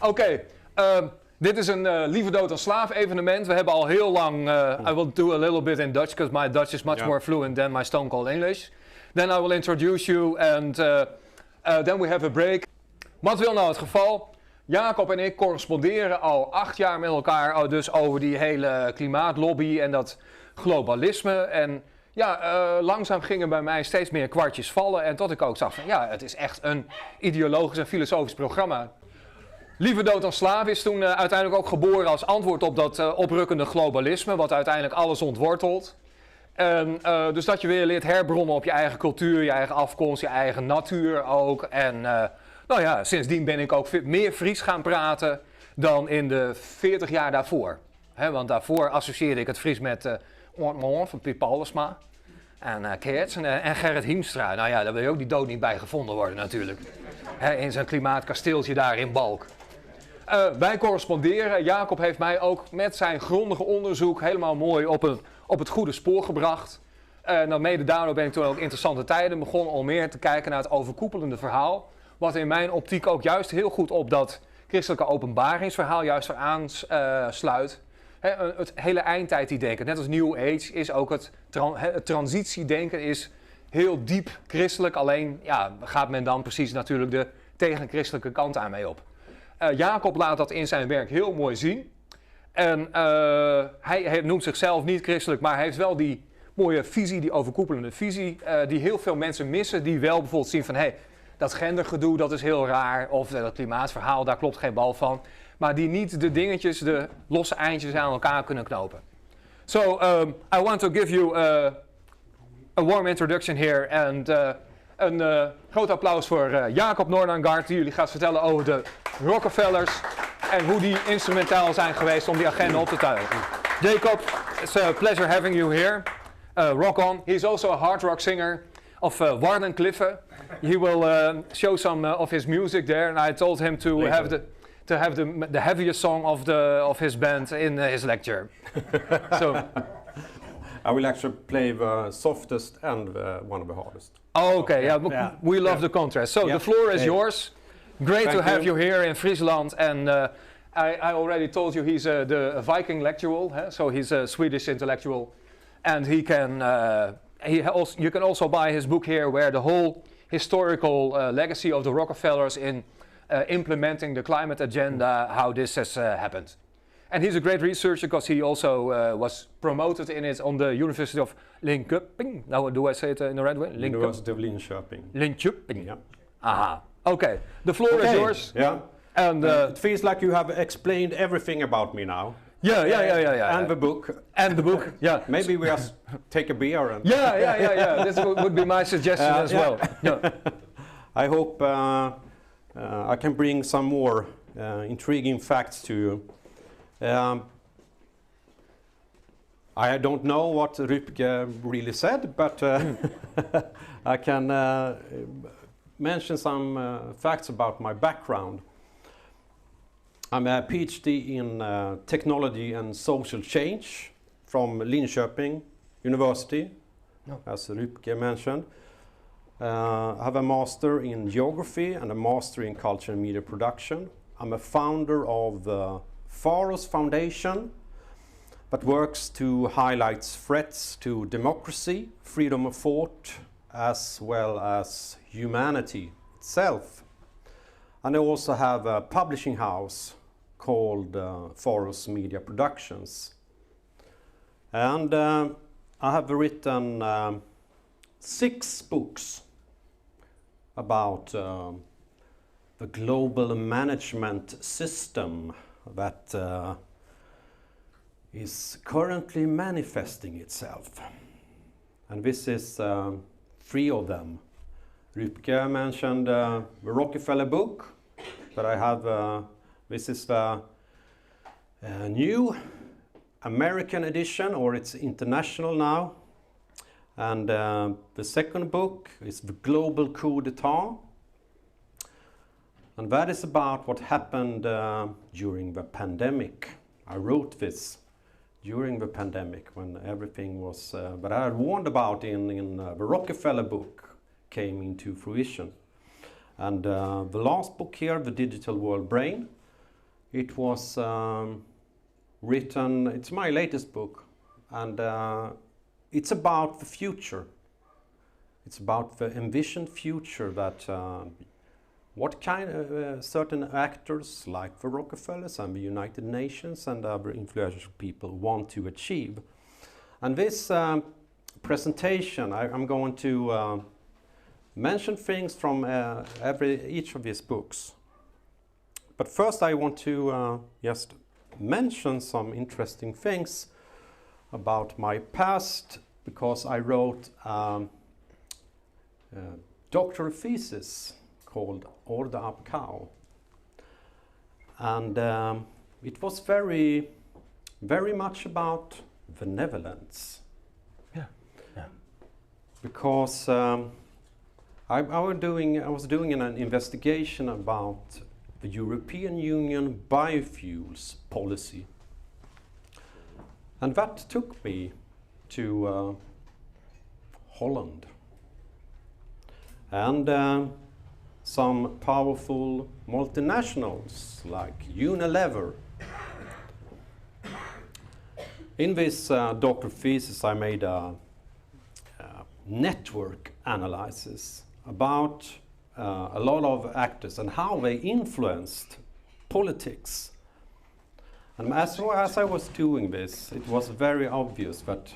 Oké, dit is een Liever dood dan slaaf evenement. We hebben al heel lang, I will do a little bit in Dutch, because my Dutch is much more fluent than my stone cold English. Then I will introduce you and then we have a break. Wat wil nou het geval? Jacob en ik corresponderen al 8 jaar met elkaar dus over die hele klimaatlobby en dat globalisme. En ja, langzaam gingen bij mij steeds meer kwartjes vallen. En tot ik ook zag van ja, het is echt een ideologisch en filosofisch programma. Liever dood dan slaaf is toen uiteindelijk ook geboren als antwoord op dat oprukkende globalisme, wat uiteindelijk alles ontwortelt. En, dus dat je weer leert herbronnen op je eigen cultuur, je eigen afkomst, je eigen natuur ook. En nou ja, sindsdien ben ik ook meer Fries gaan praten dan in de 40 jaar daarvoor. Want daarvoor associeerde ik het Fries met van Piet Paulusma en Keerts en Gerrit Hiemstra. Nou ja, daar wil je ook die dood niet bij gevonden worden natuurlijk. In zijn klimaatkasteeltje daar in Balk. Wij corresponderen. Jacob heeft mij ook met zijn grondige onderzoek helemaal mooi op het goede spoor gebracht. Nou, mede daardoor ben ik toen ook Interessante Tijden begonnen om meer te kijken naar het overkoepelende verhaal. Wat in mijn optiek ook juist heel goed op dat christelijke openbaringsverhaal juist weer aansluit. Het hele eindtijddenken, net als New Age, is ook het transitiedenken is heel diep christelijk. Alleen ja, gaat men dan precies natuurlijk de tegenchristelijke kant aan mee op. Jacob laat dat in zijn werk heel mooi zien. En hij noemt zichzelf niet christelijk, maar hij heeft wel die mooie visie, die overkoepelende visie, die heel veel mensen missen, die wel bijvoorbeeld zien van hey, dat gendergedoe, dat is heel raar, of dat klimaatverhaal, daar klopt geen bal van. Maar die niet de dingetjes, de losse eindjes aan elkaar kunnen knopen. So, I want to give you a warm introduction here. En een groot applaus voor Jacob Nordanga, die jullie gaat vertellen over de Rockefellers en hoe die instrumentaal zijn geweest om die agenda op te tuigen. Jacob, it's a pleasure having you here. Rock on. He is also a hard rock singer of Wardenclyffe. He will show some of his music there, and I told him to have the heaviest song of his band in his lecture. So I will actually play the softest and one of the hardest. Oh, okay, yeah, we love the contrast. So the floor is yours. Great to have you here in Friesland, and I already told you he's the Viking intellectual, so he's a Swedish intellectual, and he can. You can also buy his book here, where the whole historical legacy of the Rockefellers in implementing the climate agenda, how this has happened. And he's a great researcher because he also was promoted in it on the University of Linköping. Now, do I say it in the right way? University of Linköping. Linköping. Yeah. Aha. Okay. The floor is yours. Yeah. And it feels like you have explained everything about me now. Yeah. And the book. And the book. Yeah. Maybe we just take a beer and. Yeah. This would be my suggestion as well. Yeah. I hope I can bring some more intriguing facts to you. I don't know what Rübke really said, but I can mention some facts about my background. I'm a PhD in technology and social change from Linköping University, as Rübke mentioned. I have a master in geography and a master in culture and media production. I'm a founder of the Faros Foundation, that works to highlight threats to democracy, freedom of thought, as well as humanity itself. And I also have a publishing house called Faros Media Productions. And I have written 6 books about the global management system that is currently manifesting itself. And this is 3 of them. Rübke mentioned the Rockefeller book, but I have, this is the new American edition, or it's international now. And the second book is The Global Coup d'etat. And that is about what happened during the pandemic. I wrote this during the pandemic when everything was, but I had warned about in the Rockefeller book came into fruition. And the last book here, The Digital World Brain, It was written, it's my latest book, and it's about the future. It's about the envisioned future that what kind of certain actors like the Rockefellers and the United Nations and other influential people want to achieve. And this presentation, I'm going to mention things from each of these books. But first I want to just mention some interesting things about my past, because I wrote a doctoral thesis called Order ab Chao. And it was very much about the Netherlands. Yeah. Because I was doing an investigation about the European Union biofuels policy. And that took me to Holland. And some powerful multinationals like Unilever. In this doctoral thesis, I made a network analysis about a lot of actors and how they influenced politics. And as I was doing this, it was very obvious that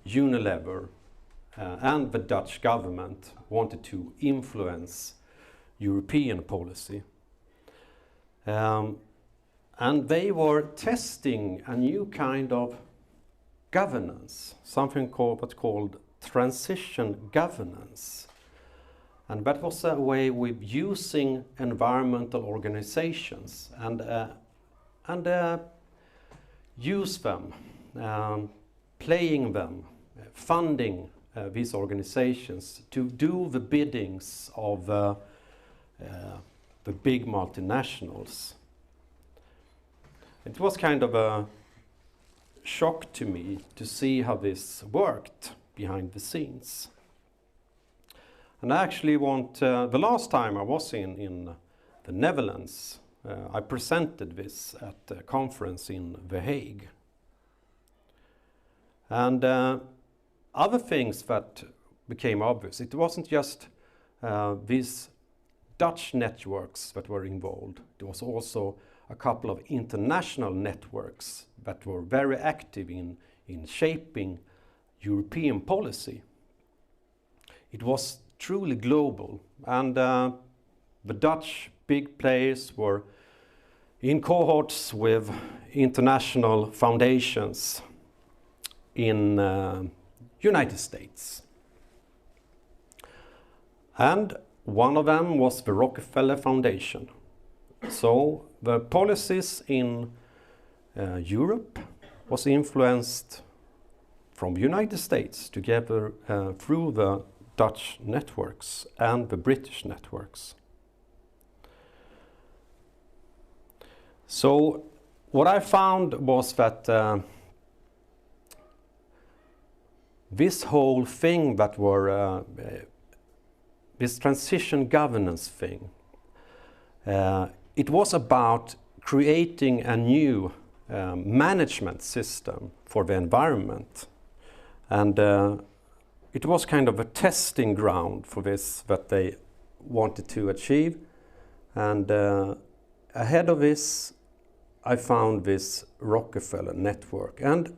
Unilever and the Dutch government wanted to influence European policy. And they were testing a new kind of governance, something what's called transition governance. And that was a way with using environmental organizations and use them, playing them, funding these organizations to do the biddings of the big multinationals. It was kind of a shock to me to see how this worked behind the scenes. And I actually the last time I was in the Netherlands, I presented this at a conference in The Hague. And other things that became obvious, it wasn't just these Dutch networks that were involved. There was also a couple of international networks that were very active in shaping European policy. It was truly global, and the Dutch big players were in cohorts with international foundations in United States. And one of them was the Rockefeller Foundation. So the policies in Europe was influenced from the United States together through the Dutch networks and the British networks. So what I found was that this whole thing that were this transition governance thing, it was about creating a new management system for the environment. And it was kind of a testing ground for this that they wanted to achieve. And ahead of this, I found this Rockefeller network, and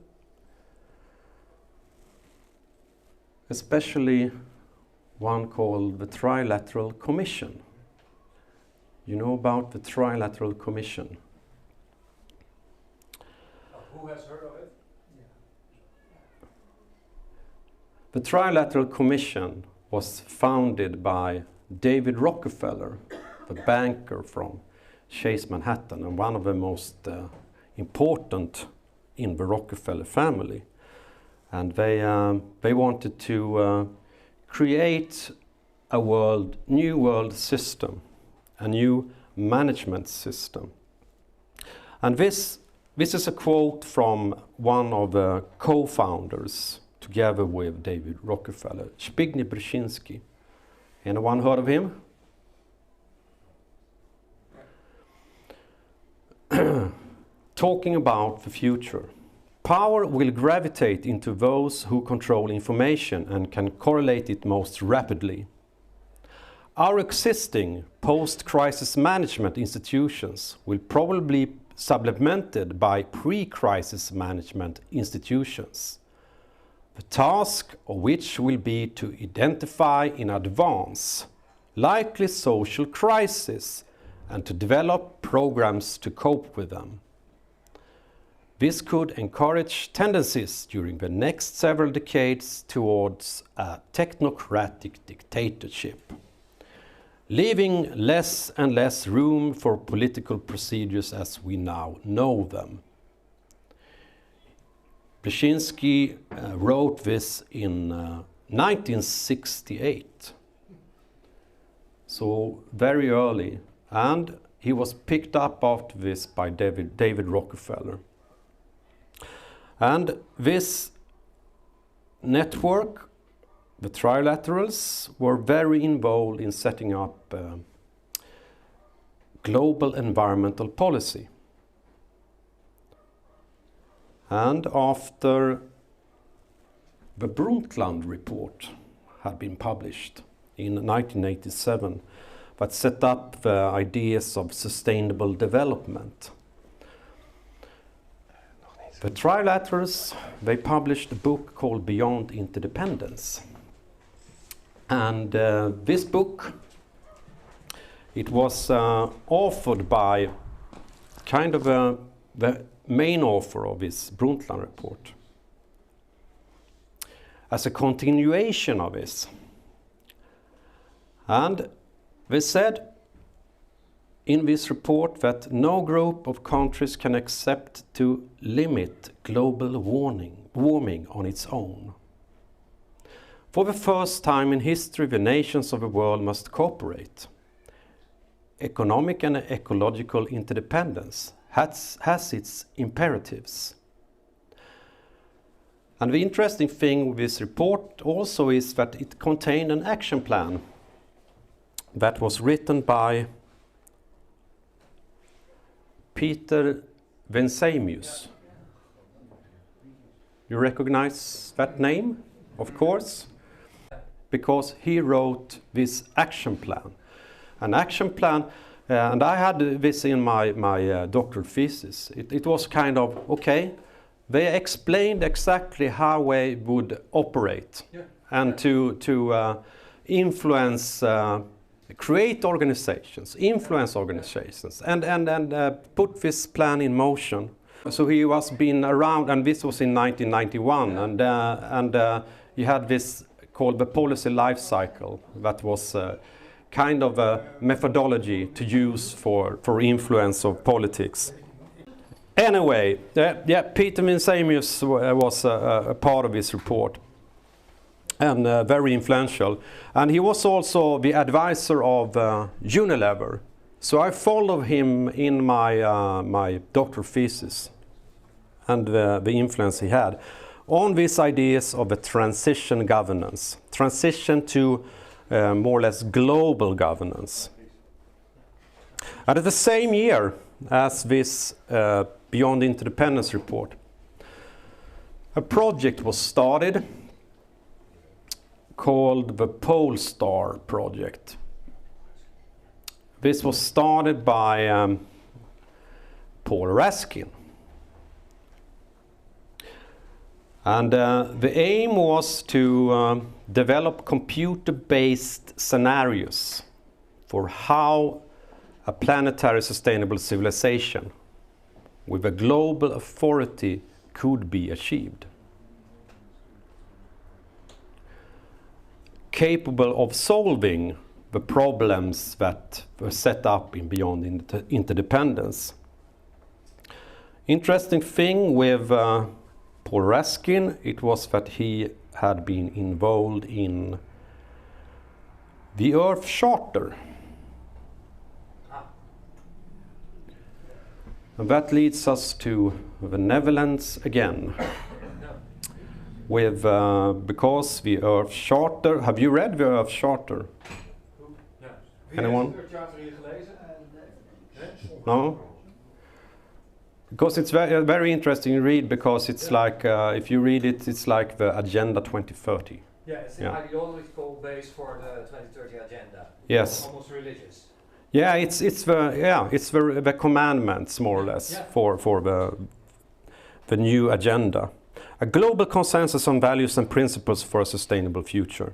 especially one called the Trilateral Commission. You know about the Trilateral Commission? Who has heard of it? The Trilateral Commission was founded by David Rockefeller, the banker from Chase Manhattan, and one of the most important in the Rockefeller family. And they wanted to create a new world system, a new management system. And this is a quote from one of the co-founders, together with David Rockefeller, Zbigniew Brzezinski. Anyone heard of him? talking about the future. Power will gravitate into those who control information and can correlate it most rapidly. Our existing post-crisis management institutions will probably be supplemented by pre-crisis management institutions, the task of which will be to identify in advance likely social crises and to develop programs to cope with them. This could encourage tendencies during the next several decades towards a technocratic dictatorship, leaving less and less room for political procedures as we now know them. Brzezinski wrote this in 1968, so very early, and he was picked up after this by David Rockefeller. And this network, the trilaterals, were very involved in setting up global environmental policy. And after the Brundtland report had been published in 1987, that set up the ideas of sustainable development, the trilaterals, they published a book called Beyond Interdependence. And this book, it was authored by kind of the main author of this Brundtland report. As a continuation of this. And they said in this report that no group of countries can accept to limit global warming on its own. For the first time in history, the nations of the world must cooperate. Economic and ecological interdependence has its imperatives. And the interesting thing with this report also is that it contained an action plan that was written by Peter Vensemius. You recognize that name, of course, because he wrote this action plan. An action plan, and I had this in my doctoral thesis. It was kind of, okay, they explained exactly how they would operate and to influence, create organizations, influence organizations, and put this plan in motion. So he was been around, and this was in 1991, and you had this called the policy life cycle that was kind of a methodology to use for influence of politics. Anyway, Peter Vensemius was a part of this report, and very influential. And he was also the advisor of Unilever. So I followed him in my doctoral thesis and the influence he had on these ideas of a transition governance, transition to more or less global governance. And at the same year as this Beyond Interdependence report, a project was started called the Polestar Project. This was started by Paul Raskin. And the aim was to develop computer-based scenarios for how a planetary sustainable civilization with a global authority could be achieved. Capable of solving the problems that were set up in Beyond Interdependence. Interesting thing with Paul Raskin, it was that he had been involved in the Earth Charter. And that leads us to the Netherlands again. With because the Earth Charter, have you read the Earth Charter? Anyone? No? Because it's very interesting to read, because it's like, if you read it, it's like the Agenda 2030. Yeah, it's the ideological base for the 2030 agenda. Yes. Almost religious. Yeah, it's the commandments, more or less, for the new agenda. A global consensus on values and principles for a sustainable future.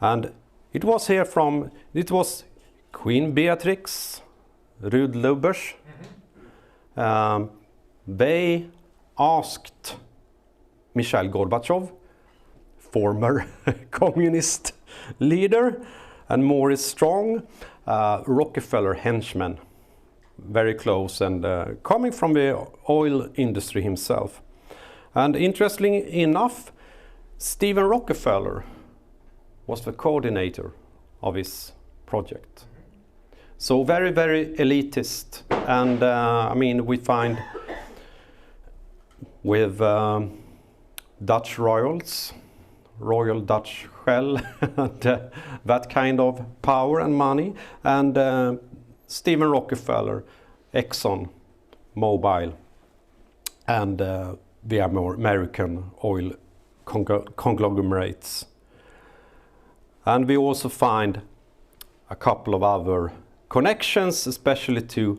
And it was Queen Beatrix, Ruud Lubbers. They asked Mikhail Gorbachev, former communist leader, and Maurice Strong, Rockefeller henchman, very close, and coming from the oil industry himself. And interestingly enough, Stephen Rockefeller was the coordinator of his project. So very, very elitist. And I mean, we find with Dutch royals, Royal Dutch Shell, and that kind of power and money. And Stephen Rockefeller, Exxon Mobil, and the American oil conglomerates. And we also find a couple of other connections, especially to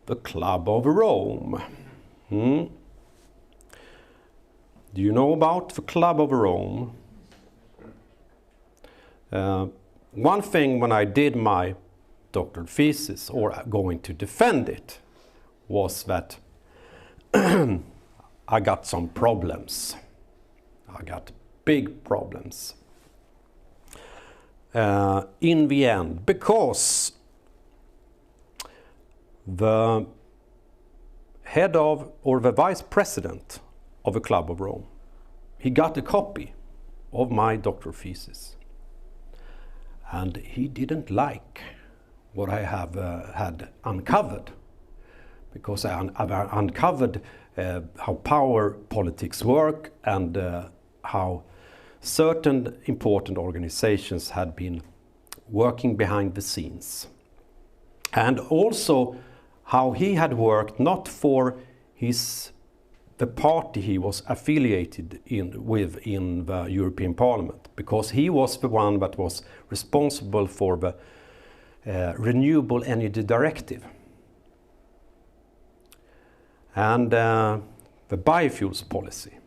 the Club of Rome. Do you know about the Club of Rome? One thing when I did my doctoral thesis, or going to defend it, was that I got some problems. I got big problems. In the end, because the head of, or the vice president of the Club of Rome, he got a copy of my doctoral thesis. And he didn't like what I have had uncovered, because I've uncovered how power politics work, and how certain important organizations had been working behind the scenes. And also how he had worked not for the party he was affiliated with in the European Parliament, because he was the one that was responsible for the Renewable Energy Directive and the biofuels policy.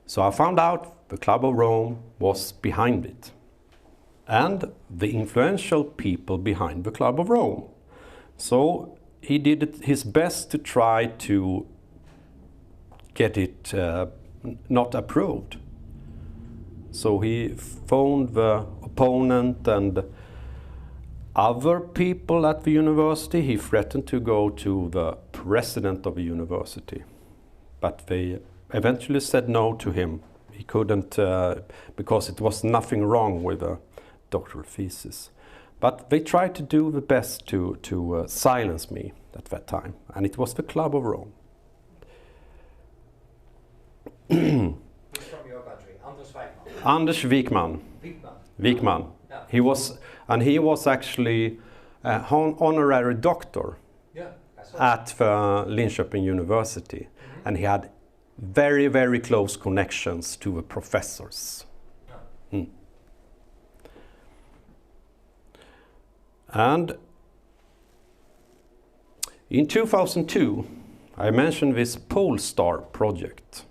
So I found out the Club of Rome was behind it, and the influential people behind the Club of Rome. So he did his best to try to get it not approved. So he phoned the opponent and other people at the university. He threatened to go to the president of the university, but they eventually said no to him. He couldn't, because it was nothing wrong with the doctoral thesis. But they tried to do the best to silence me at that time, and it was the Club of Rome. He's from your country, Anders Wijkman. Wijkman. Yeah. He was actually honorary doctor at the Linköping University, and he had very, very close connections to the professors. And in 2002, I mentioned this Polestar project.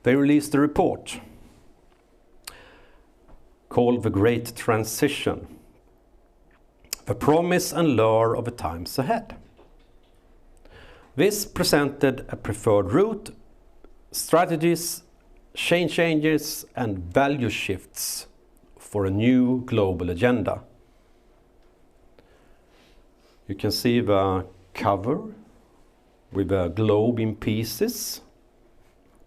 They released a report called The Great Transition, the promise and lure of the times ahead. This presented a preferred route, strategies, changes, and value shifts for a new global agenda. You can see the cover with a globe in pieces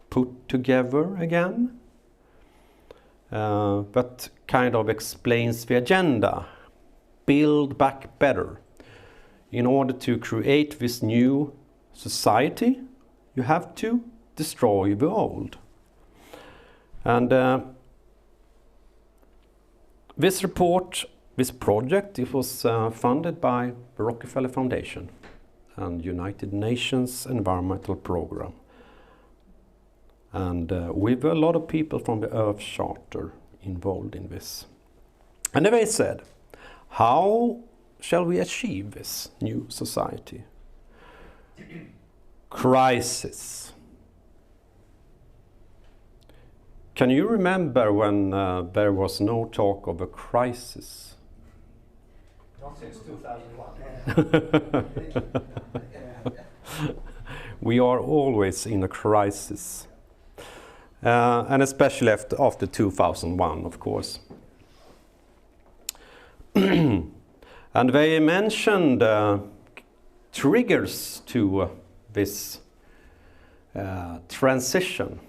put together again. That kind of explains the agenda. Build back better. In order to create this new society, you have to destroy the old. And this report, this project, it was funded by the Rockefeller Foundation. and United Nations Environmental Program. And with a lot of people from the Earth Charter involved in this. And they said, how shall we achieve this new society? Crisis. Can you remember when there was no talk of a crisis? Not since 2001. We are always in a crisis. And especially after 2001, of course. And they mentioned triggers to this transition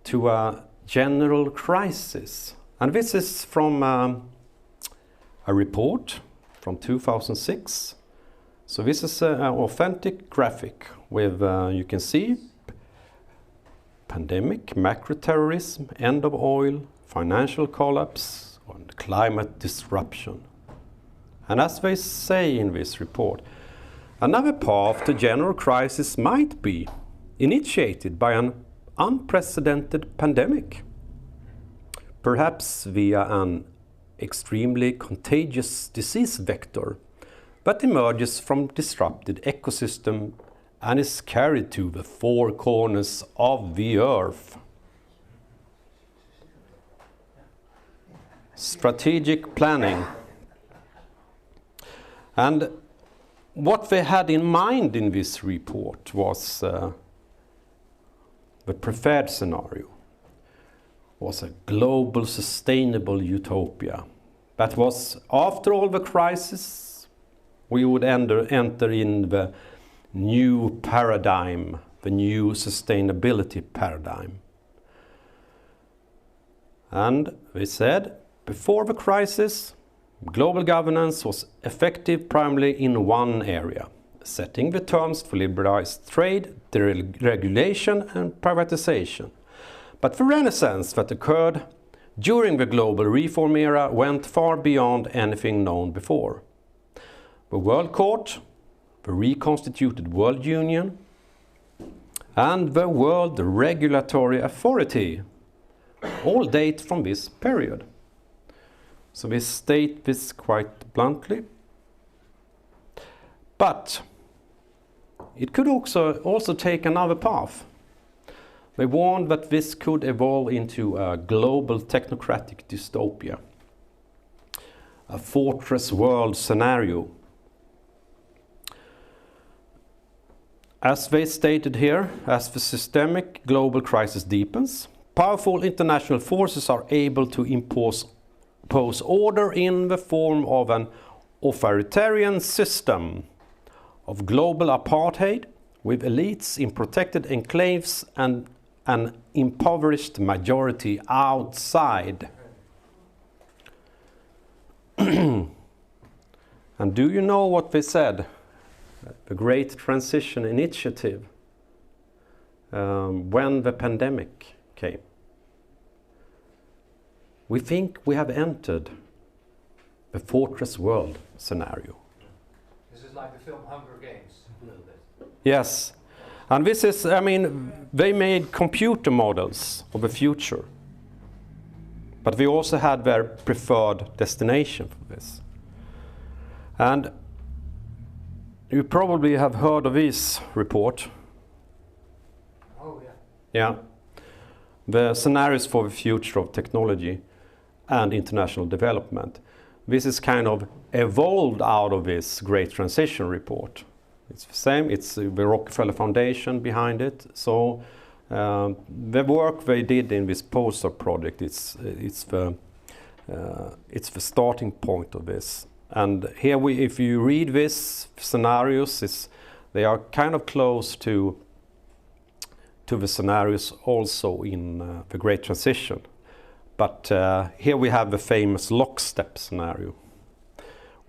to a general crisis. And this is from a report from 2006. So this is an authentic graphic with, you can see, pandemic, macro terrorism, end of oil, financial collapse, and climate disruption. And as they say in this report, another path to general crisis might be initiated by an unprecedented pandemic, perhaps via an extremely contagious disease vector that emerges from disrupted ecosystem and is carried to the four corners of the earth. Strategic planning. And what they had in mind in this report was the preferred scenario was a global sustainable utopia. That was, after all the crisis, we would enter in the new paradigm, the new sustainability paradigm. And they said, before the crisis, global governance was effective primarily in one area, setting the terms for liberalized trade, deregulation and privatization. But the renaissance that occurred during the global reform era went far beyond anything known before. The World Court, the reconstituted World Union, and the World Regulatory Authority all date from this period. So we state this quite bluntly. But it could also take another path. They warned that this could evolve into a global technocratic dystopia, a fortress world scenario. As they stated here, as the systemic global crisis deepens, powerful international forces are able to impose order in the form of an authoritarian system of global apartheid with elites in protected enclaves and an impoverished majority outside. And do you know what they said? The Great Transition Initiative, when the pandemic came. We think we have entered the fortress world scenario. This is like the film Hunger Games, a little bit. Yes. And this is, I mean, they made computer models of the future. But they also had their preferred destination for this. And you probably have heard of this report. Oh, yeah. Yeah. The scenarios for the future of technology and international development. This is kind of evolved out of this Great Transition report. It's the same, it's the Rockefeller Foundation behind it. So the work they did in this poster project, it's the starting point of this. And here if you read these scenarios, they are kind of close to the scenarios also in the Great Transition. But here we have the famous lockstep scenario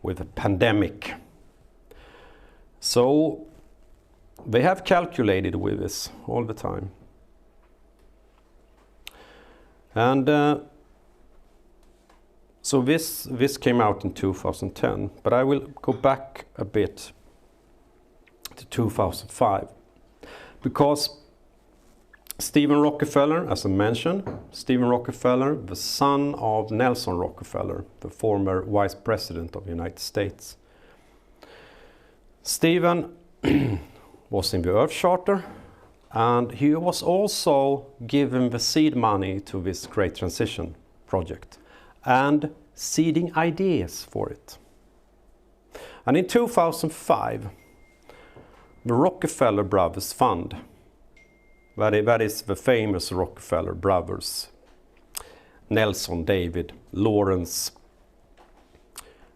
with a pandemic. So they have calculated with this all the time. And so this came out in 2010, but I will go back a bit to 2005. Because Stephen Rockefeller, as I mentioned, Stephen Rockefeller, the son of Nelson Rockefeller, the former vice president of the United States. Stephen was in the Earth Charter, and he was also given the seed money to this Great Transition project and seeding ideas for it. And in 2005, the Rockefeller Brothers Fund, that is the famous Rockefeller brothers, Nelson, David, Lawrence,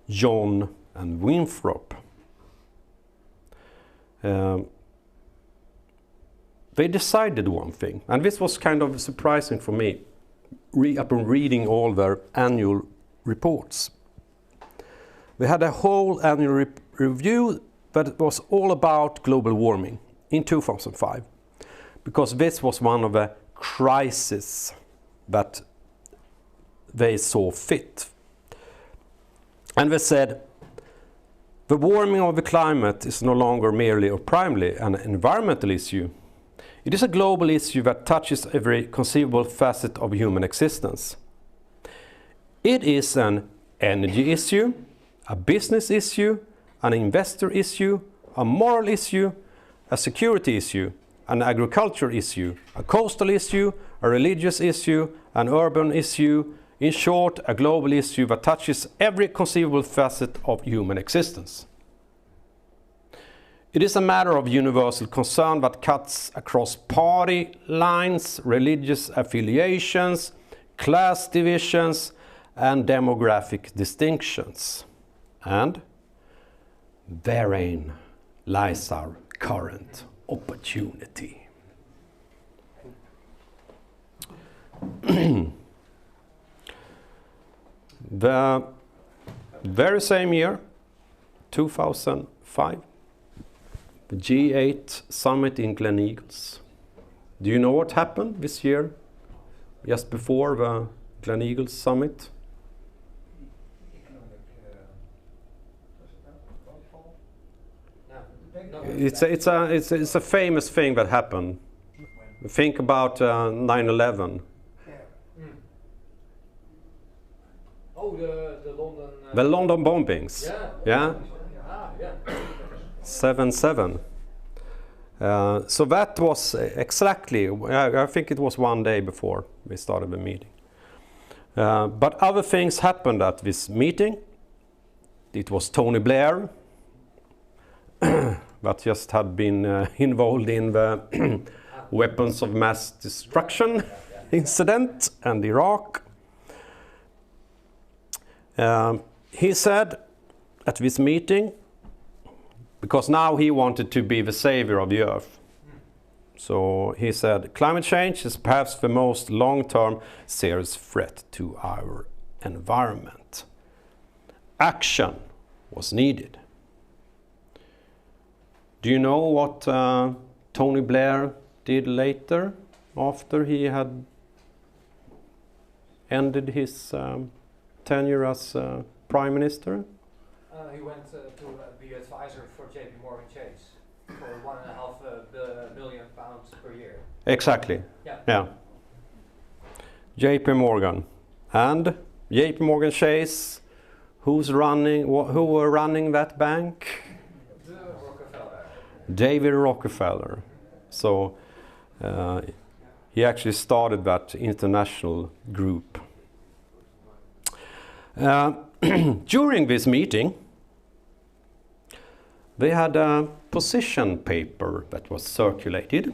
John, and Winthrop. They decided one thing, and this was kind of surprising for me, upon reading all their annual reports. They had a whole annual review that was all about global warming in 2005. Because this was one of the crises that they saw fit. And they said, the warming of the climate is no longer merely or primarily an environmental issue. It is a global issue that touches every conceivable facet of human existence. It is an energy issue, a business issue, an investor issue, a moral issue, a security issue, an agriculture issue, a coastal issue, a religious issue, an urban issue, in short, a global issue that touches every conceivable facet of human existence. It is a matter of universal concern that cuts across party lines, religious affiliations, class divisions, and demographic distinctions. And therein lies our current opportunity. The very same year, 2005, the G8 summit in Gleneagles. Do you know what happened this year, just before the Gleneagles summit? It's a famous thing that happened. Think about 9/11. Oh, the London. The London bombings. Yeah. 7/7. So that was exactly. I think it was one day before we started the meeting. But other things happened at this meeting. It was Tony Blair. That just had been involved in the weapons of mass destruction incident and Iraq. He said at this meeting, because now he wanted to be the savior of the earth. So he said, climate change is perhaps the most long-term serious threat to our environment. Action was needed. Do you know what Tony Blair did later, after he had ended his tenure as Prime Minister? He went to be advisor for JP Chase for £1.5 million per year. Exactly. Yeah. JP Morgan. And JP Morgan Chase, who were running that bank? David Rockefeller. So he actually started that international group. During this meeting, they had a position paper that was circulated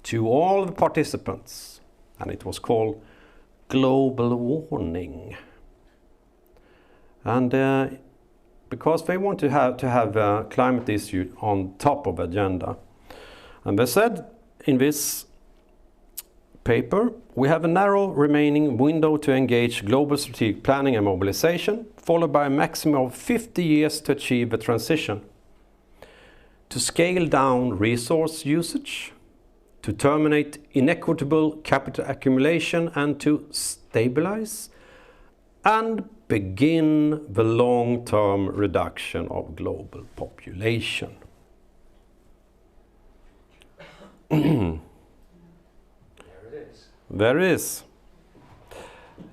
to all the participants, and it was called Global Warning. And because they want to have a climate issue on top of the agenda. And they said in this paper, we have a narrow remaining window to engage global strategic planning and mobilization, followed by a maximum of 50 years to achieve the transition, to scale down resource usage, to terminate inequitable capital accumulation, and to stabilize and begin the long-term reduction of global population. There it is. There is.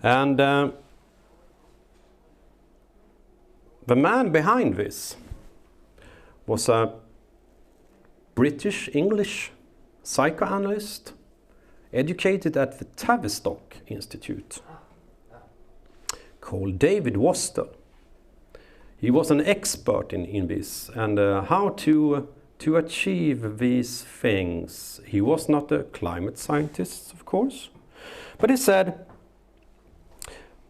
And the man behind this was a British-English psychoanalyst educated at the Tavistock Institute called David Wastel. He was an expert in this and how to achieve these things. He was not a climate scientist, of course, but he said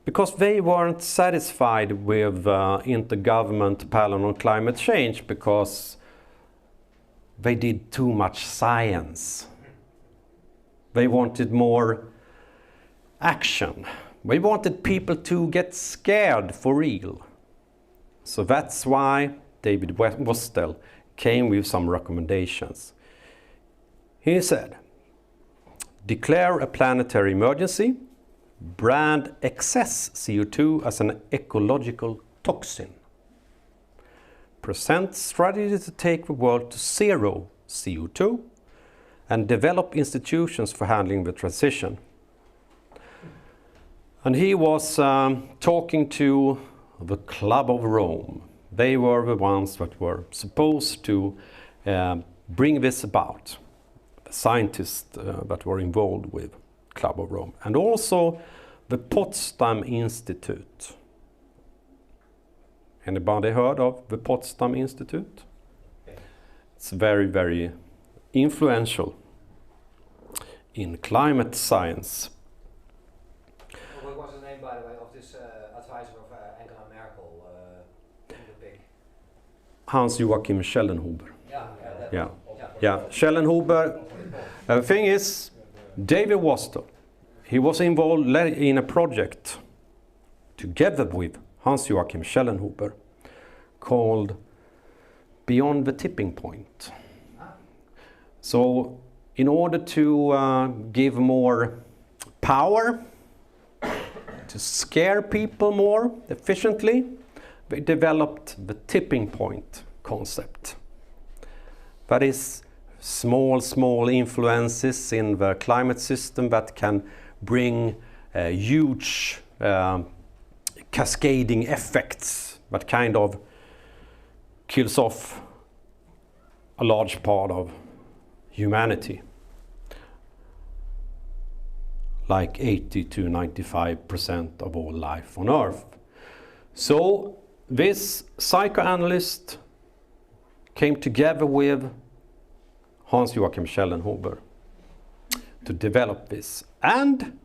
because they weren't satisfied with intergovernment panel on climate change because they did too much science. They wanted more action. They wanted people to get scared for real. So that's why David Wastel came with some recommendations. He said, declare a planetary emergency, brand excess CO2 as an ecological toxin, present strategy to take the world to zero CO2, and develop institutions for handling the transition. And he was talking to the Club of Rome. They were the ones that were supposed to bring this about, the scientists that were involved with Club of Rome. And also the Potsdam Institute. Anybody heard of the Potsdam Institute? It's very, very influential in climate science. What was the name, by the way, of this advisor of Angela Merkel? The big Hans-Joachim Schellenhuber. Yeah. Yeah, Schellenhuber. The thing is, David Wastel, he was involved in a project together with Hans-Joachim Schellenhuber called Beyond the Tipping Point. So in order to give more power, to scare people more efficiently, they developed the tipping point concept. That is small influences in the climate system that can bring huge cascading effects that kind of kills off a large part of humanity, like 80 to 95% of all life on Earth. So this psychoanalyst came together with Hans-Joachim Schellenhuber to develop this, and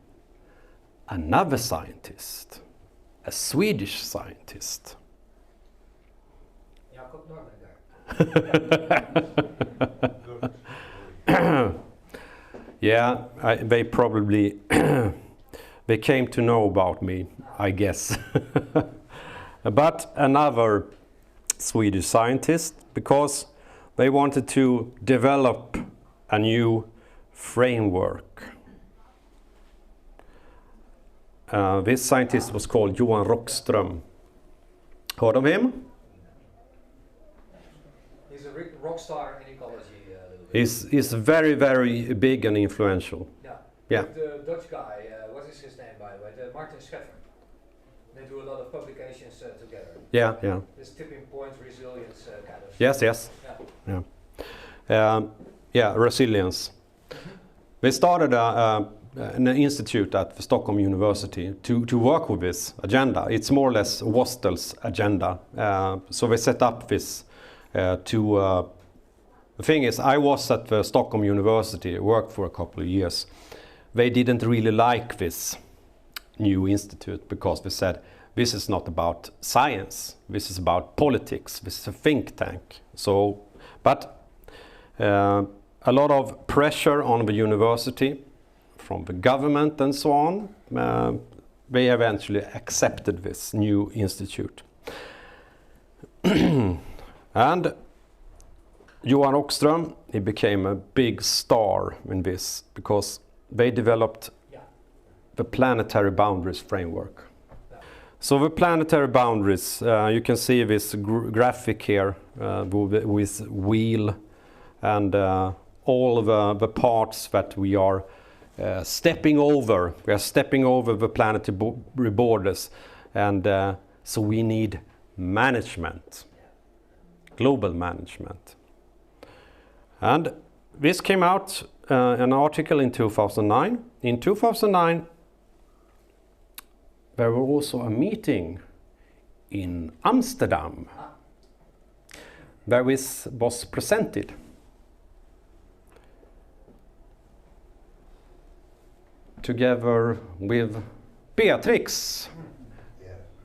another scientist, a Swedish scientist. Jacob Nordanga. Yeah, they probably they came to know about me, I guess. But another Swedish scientist, because they wanted to develop a new framework. This scientist was called Johan Rockström. Heard of him? He's a rock star in ecology. He's very, very big and influential. Yeah. The Dutch guy, what is his name, by the way? Martin Scheffer. They do a lot of publications together. Yeah. This tipping point resilience kind of. Yes. Yeah, resilience. They started an institute at the Stockholm University to work with this agenda. It's more or less Wastel's agenda. So they set up this to... the thing is, I was at the Stockholm University, worked for a couple of years. They didn't really like this new institute because they said, this is not about science, this is about politics, this is a think tank. So, but a lot of pressure on the university from the government and so on, they eventually accepted this new institute. And Johan Rockström, he became a big star in this because they developed the planetary boundaries framework. So the planetary boundaries, you can see this graphic here with wheel and all the parts that we are stepping over. We are stepping over the planetary borders, and so we need management, global management. And this came out an article in 2009. In 2009, there was also a meeting in Amsterdam where this was presented. Together with Beatrix,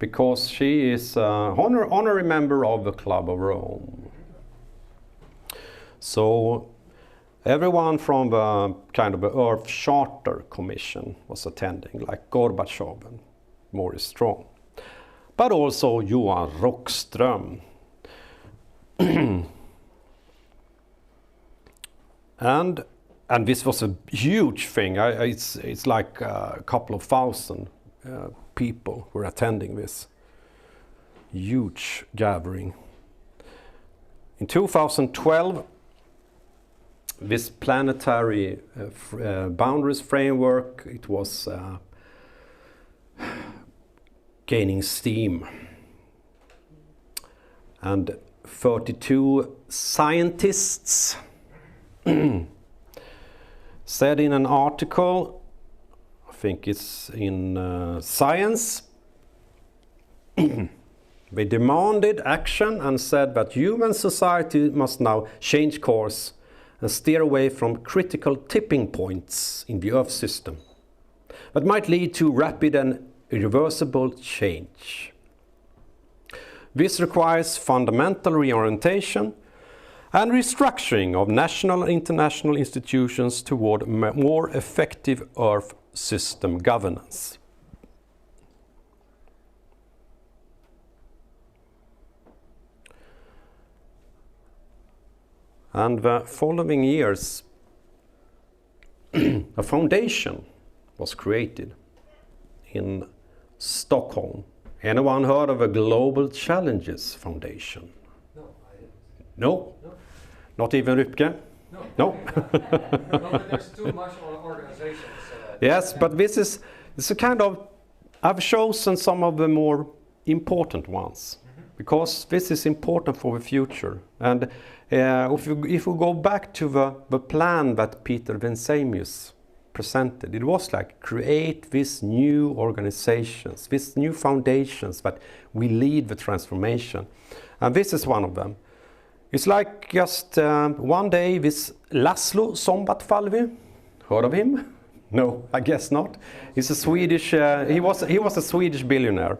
because she is an honorary member of the Club of Rome. So everyone from the kind of the Earth Charter Commission was attending, like Gorbachev and Maurice Strong, but also Johan Rockström. and this was a huge thing. It's like a couple of thousand people were attending this huge gathering. In 2012, this planetary boundaries framework, it was gaining steam. And 32 scientists said in an article, I think it's in Science, they demanded action and said that human society must now change course and steer away from critical tipping points in the Earth system that might lead to rapid and irreversible change. This requires fundamental reorientation and restructuring of national and international institutions toward more effective Earth system governance. And the following years, a foundation was created in Stockholm. Anyone heard of a Global Challenges Foundation? No, I didn't. No? No. Not even Rübke? No. No? No, but there's too much organizations. Yes, but it's a kind of, I've chosen some of the more important ones, because this is important for the future. And if we go back to the plan that Peter Vensemius presented, it was like create these new organizations, these new foundations that we lead the transformation. And this is one of them. It's like just one day this Laszlo Szombatfalvi, heard of him? No, I guess not. He's a Swedish, he was a Swedish billionaire.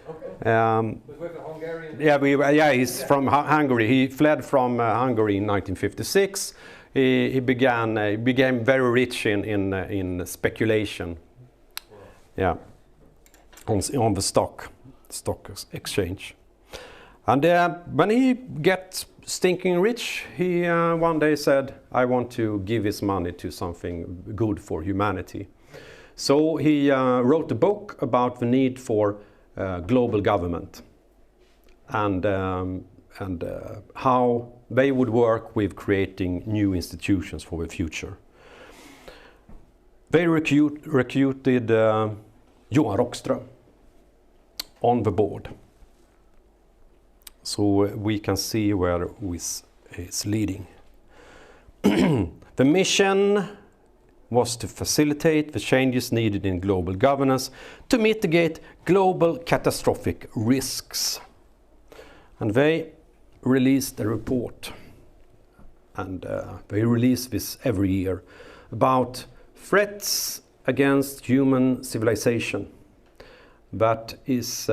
Okay. But with the Hungarian... Yeah, he's from Hungary. He fled from Hungary in 1956. He became very rich in speculation. Yeah, on the stock exchange. And when he gets stinking rich, he one day said, "I want to give his money to something good for humanity." So he wrote a book about the need for global government and how they would work with creating new institutions for the future. They recruited Johan Rockström on the board. So we can see where this is leading. The mission was to facilitate the changes needed in global governance to mitigate global catastrophic risks. And they released a report, and they release this every year, about threats against human civilization that is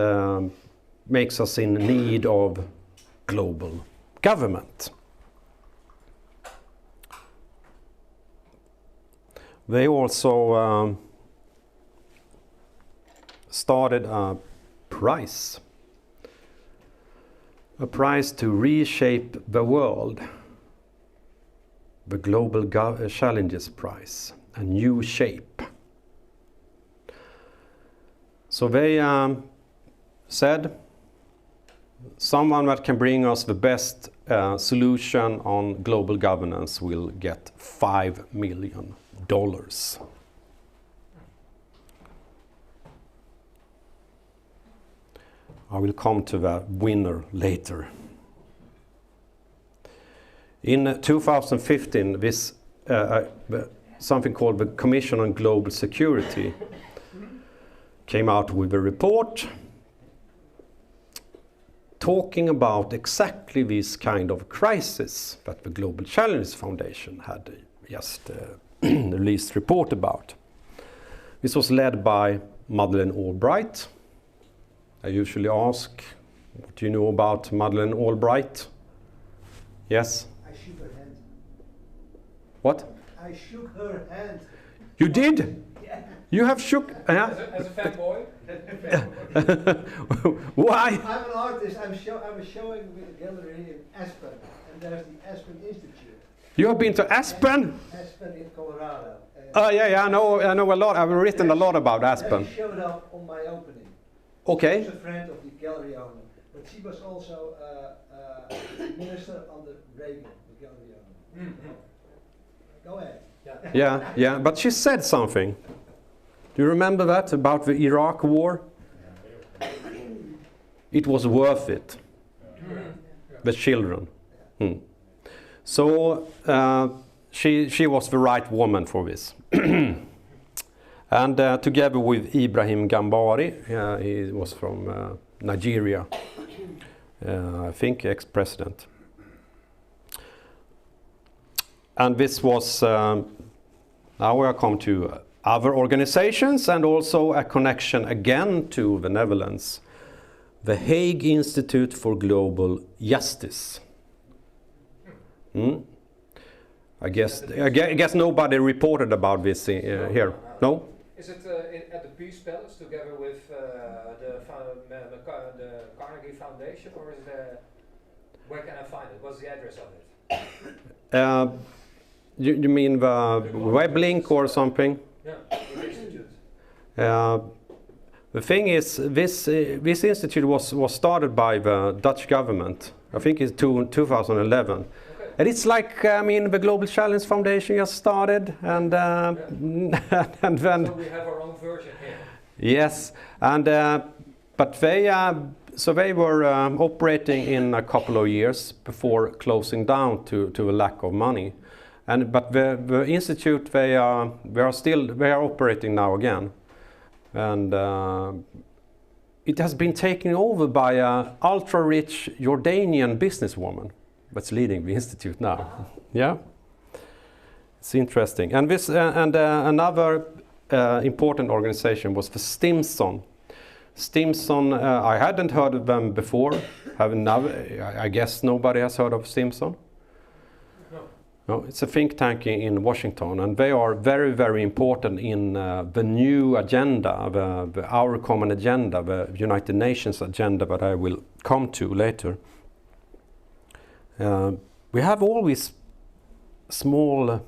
makes us in need of global government. They also started a prize to reshape the world, the Global Challenges Prize, a new shape. So they said, someone that can bring us the best solution on global governance will get $5 million. I will come to the winner later. In 2015, this something called the Commission on Global Security came out with a report talking about exactly this kind of crisis that the Global Challenges Foundation had just released a report about. This was led by Madeleine Albright. I usually ask, what do you know about Madeleine Albright? Yes? I shook her hand. What? I shook her hand. You did? Yeah. You have shook... As a fanboy? Why? I'm an artist. I was showing with a gallery in Aspen, and there's the Aspen Institute. You have been to Aspen? Aspen in Colorado. Oh yeah, I know a lot. I've written a lot about Aspen. She showed up on my opening. Okay. She's a friend of the gallery owner, but she was also minister under Reagan, the gallery owner. Mm-hmm. Go ahead. Yeah, but she said something. Do you remember that about the Iraq war? It was worth it. The children. So she was the right woman for this. And together with Ibrahim Gambari, he was from Nigeria, I think ex-president. And this was, now we are come to other organizations and also a connection again to the Netherlands. The Hague Institute for Global Justice. I guess nobody reported about this here. No? Is it at the Peace Palace together with the Carnegie Foundation, or is it where can I find it? What's the address of it? You mean the web link or something? Yeah, the institute. The thing is, this institute was started by the Dutch government. I think it's 2011. Okay. And it's like, the Global Challenge Foundation just started, and and then. So we have our own version here. Yes, and but they were operating in a couple of years before closing down to a lack of money, but the institute they are operating now again, and it has been taken over by a ultra-rich Jordanian businesswoman that's leading the institute now. Yeah, it's interesting. And this another important organization was the Stimson. Stimson, I hadn't heard of them before. I guess nobody has heard of Stimson. No, it's a think tank in Washington, and they are very, very important in the new agenda, our common agenda, the United Nations agenda that I will come to later. We have always small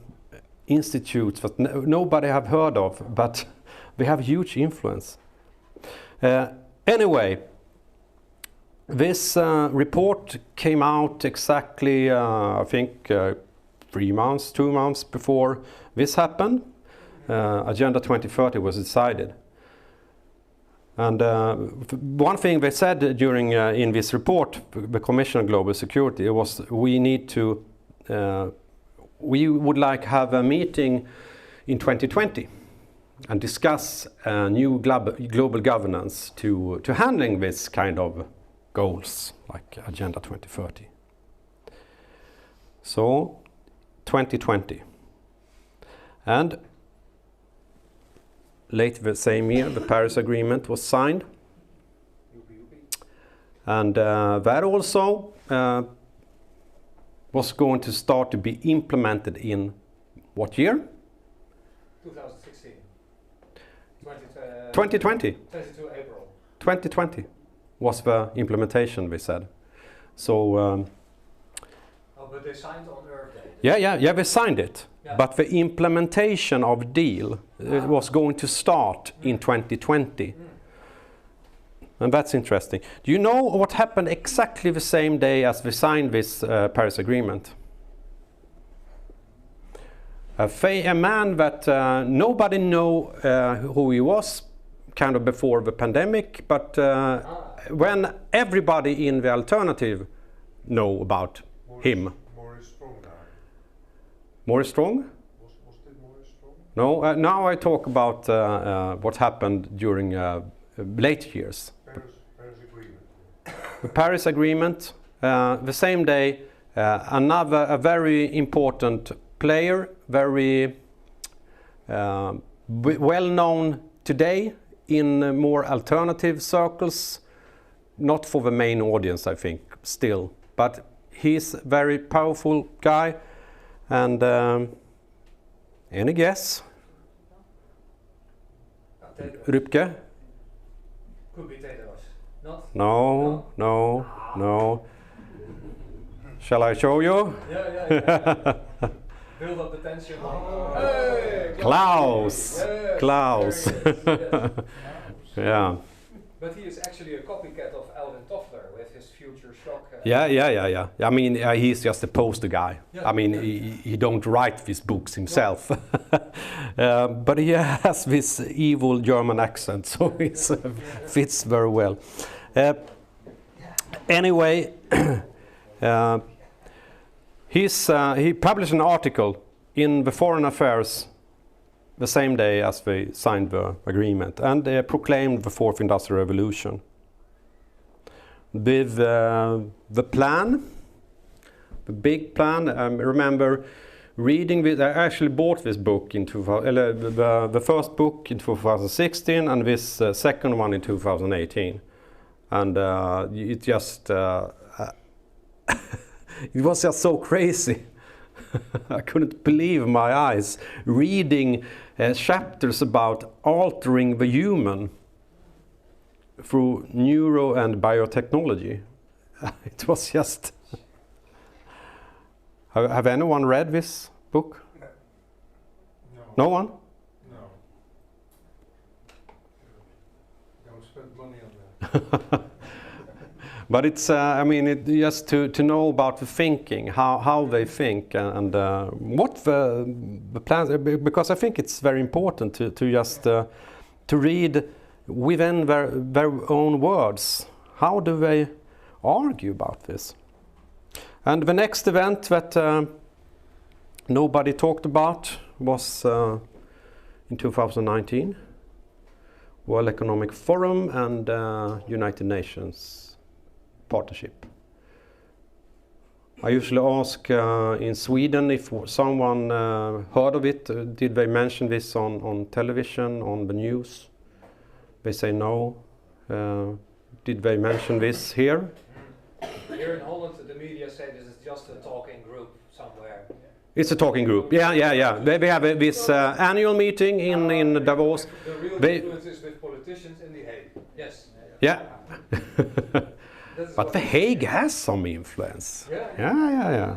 institutes that nobody have heard of, but they have huge influence. Anyway, this report came out exactly, I think, 2 months before this happened. Agenda 2030 was decided. And one thing they said during in this report, the Commission on Global Security, was we would like to have a meeting in 2020 and discuss new global governance to handling this kind of goals like Agenda 2030. So 2020, and late the same year the Paris Agreement was signed, and that also was going to start to be implemented in what year? 2016. 2020. 22 April. 2020 was the implementation, we said. So. But they signed on Earth Day. Yeah, they signed it. Yeah. But the implementation of deal was going to start in 2020. And that's interesting. Do you know what happened exactly the same day as we signed this Paris Agreement? A man that nobody know who he was, kind of before the pandemic, but when everybody in the alternative know about him. Maurice Strong daar. Maurice Strong? Was dit Maurice Strong? No, now I talk about what happened during late years. Paris Agreement. The Paris Agreement, the same day, a very important player, very well known today in more alternative circles, not for the main audience, I think, still, but he's a very powerful guy. And any guess? Rupke? Could be Tedros. Not? No. Shall I show you? Yeah. Build up the tension. Hey, Klaus. Yes, yes. Yeah. But he is actually a copycat of Alvin Toffler with his Future Shock. Yeah. I mean, he's just a poster guy. Yeah. I mean, he don't write these books himself. But he has this evil German accent, so it fits very well. Anyway, he published an article in the Foreign Affairs the same day as they signed the agreement, and they proclaimed the Fourth Industrial Revolution with the plan, the big plan. I remember reading this. I actually bought this book in the first book in 2016 and this second one in 2018, and it just it was just so crazy. I couldn't believe my eyes reading chapters about altering the human through neuro and biotechnology. It was just... Have anyone read this book? No. No one? No. Don't spend money on that. But it's, I mean, just to know about the thinking, how they think, and what the plans, because I think it's very important to just to read within their own words. How do they argue about this? And the next event that nobody talked about was in 2019, World Economic Forum and United Nations partnership. I usually ask in Sweden if someone heard of it. Did they mention this on television, on the news? They say no. Did they mention this here? Here in Holland, the media say this is just a talking group somewhere. It's a talking group. Yeah. They have this annual meeting in Davos. The real influence is with politicians in The Hague. Yes. Yeah. But The Hague has some influence. Yeah.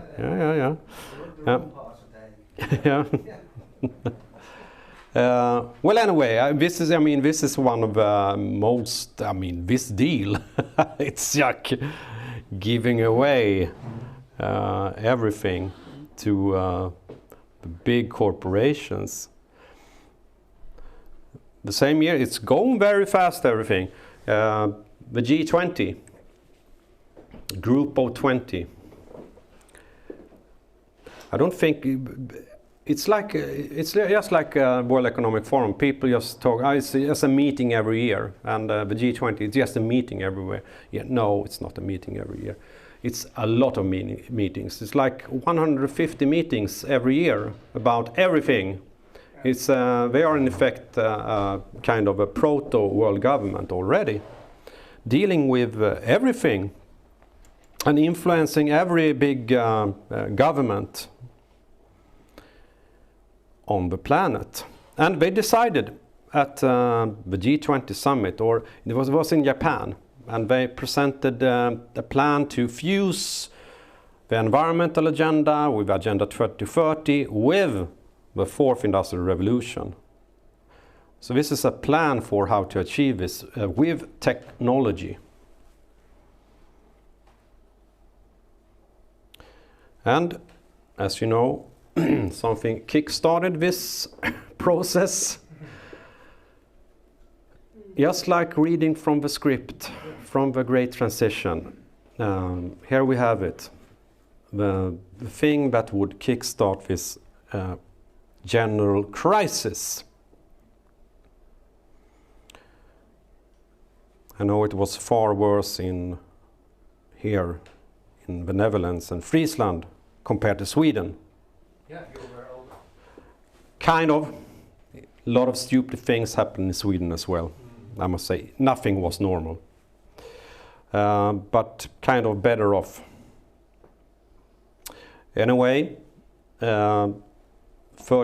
Well, anyway, this is one of the most. This deal, it's like giving away everything to the big corporations. The same year, it's going very fast. Everything, the G20. Group of 20. I don't think it's just like a World Economic Forum. People just talk. It's just a meeting every year, and the G20 is just a meeting everywhere. Yeah, no, it's not a meeting every year. It's a lot of meetings. It's like 150 meetings every year about everything. It's they are in effect kind of a proto world government already, dealing with everything. And influencing every big government on the planet. And they decided at the G20 summit, or it was in Japan, and they presented a plan to fuse the environmental agenda with Agenda 2030 with the Fourth Industrial Revolution. So this is a plan for how to achieve this with technology. And as you know, something kick-started this process. Just like reading from the script, from the Great Transition. Here we have it. The thing that would kick-start this general crisis. I know it was far worse here in the Netherlands and Friesland compared to Sweden. Yeah, you were older. Kind of. A lot of stupid things happened in Sweden as well. I must say, nothing was normal. But kind of better off. Anyway, 3rd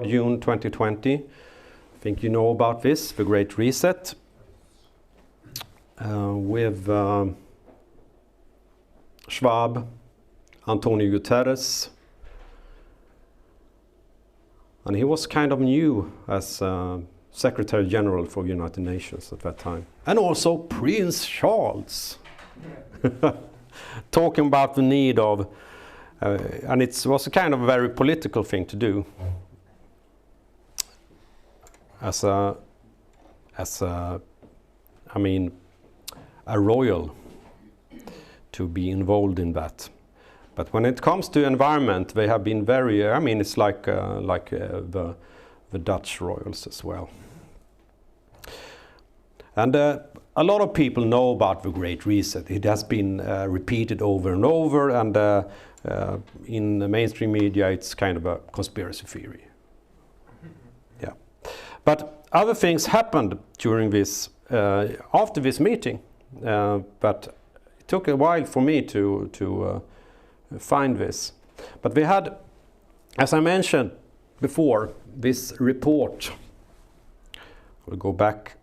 June 2020, I think you know about this, the Great Reset. With Schwab, Antonio Guterres, and he was kind of new as Secretary General for the United Nations at that time. And also Prince Charles, talking about the need of, and it was a kind of a very political thing to do, as a royal, to be involved in that. But when it comes to environment, they have been very, it's like the Dutch royals as well. And a lot of people know about the Great Reset. It has been repeated over and over, and in the mainstream media it's kind of a conspiracy theory. Yeah. But other things happened during this, after this meeting. But it took a while for me to find this. But we had, as I mentioned before, this report. We'll go back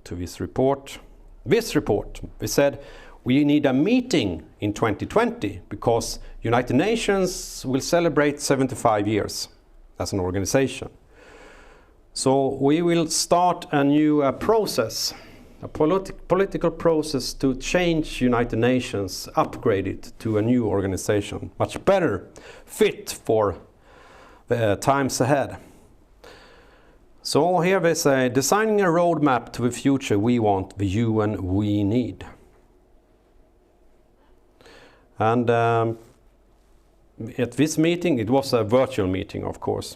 to this report. This report, we said we need a meeting in 2020 because United Nations will celebrate 75 years as an organization. So we will start a new process. A political process to change United Nations, upgrade it to a new organization, much better fit for the times ahead. So here they say, designing a roadmap to the future we want, the UN we need. And at this meeting, it was a virtual meeting, of course.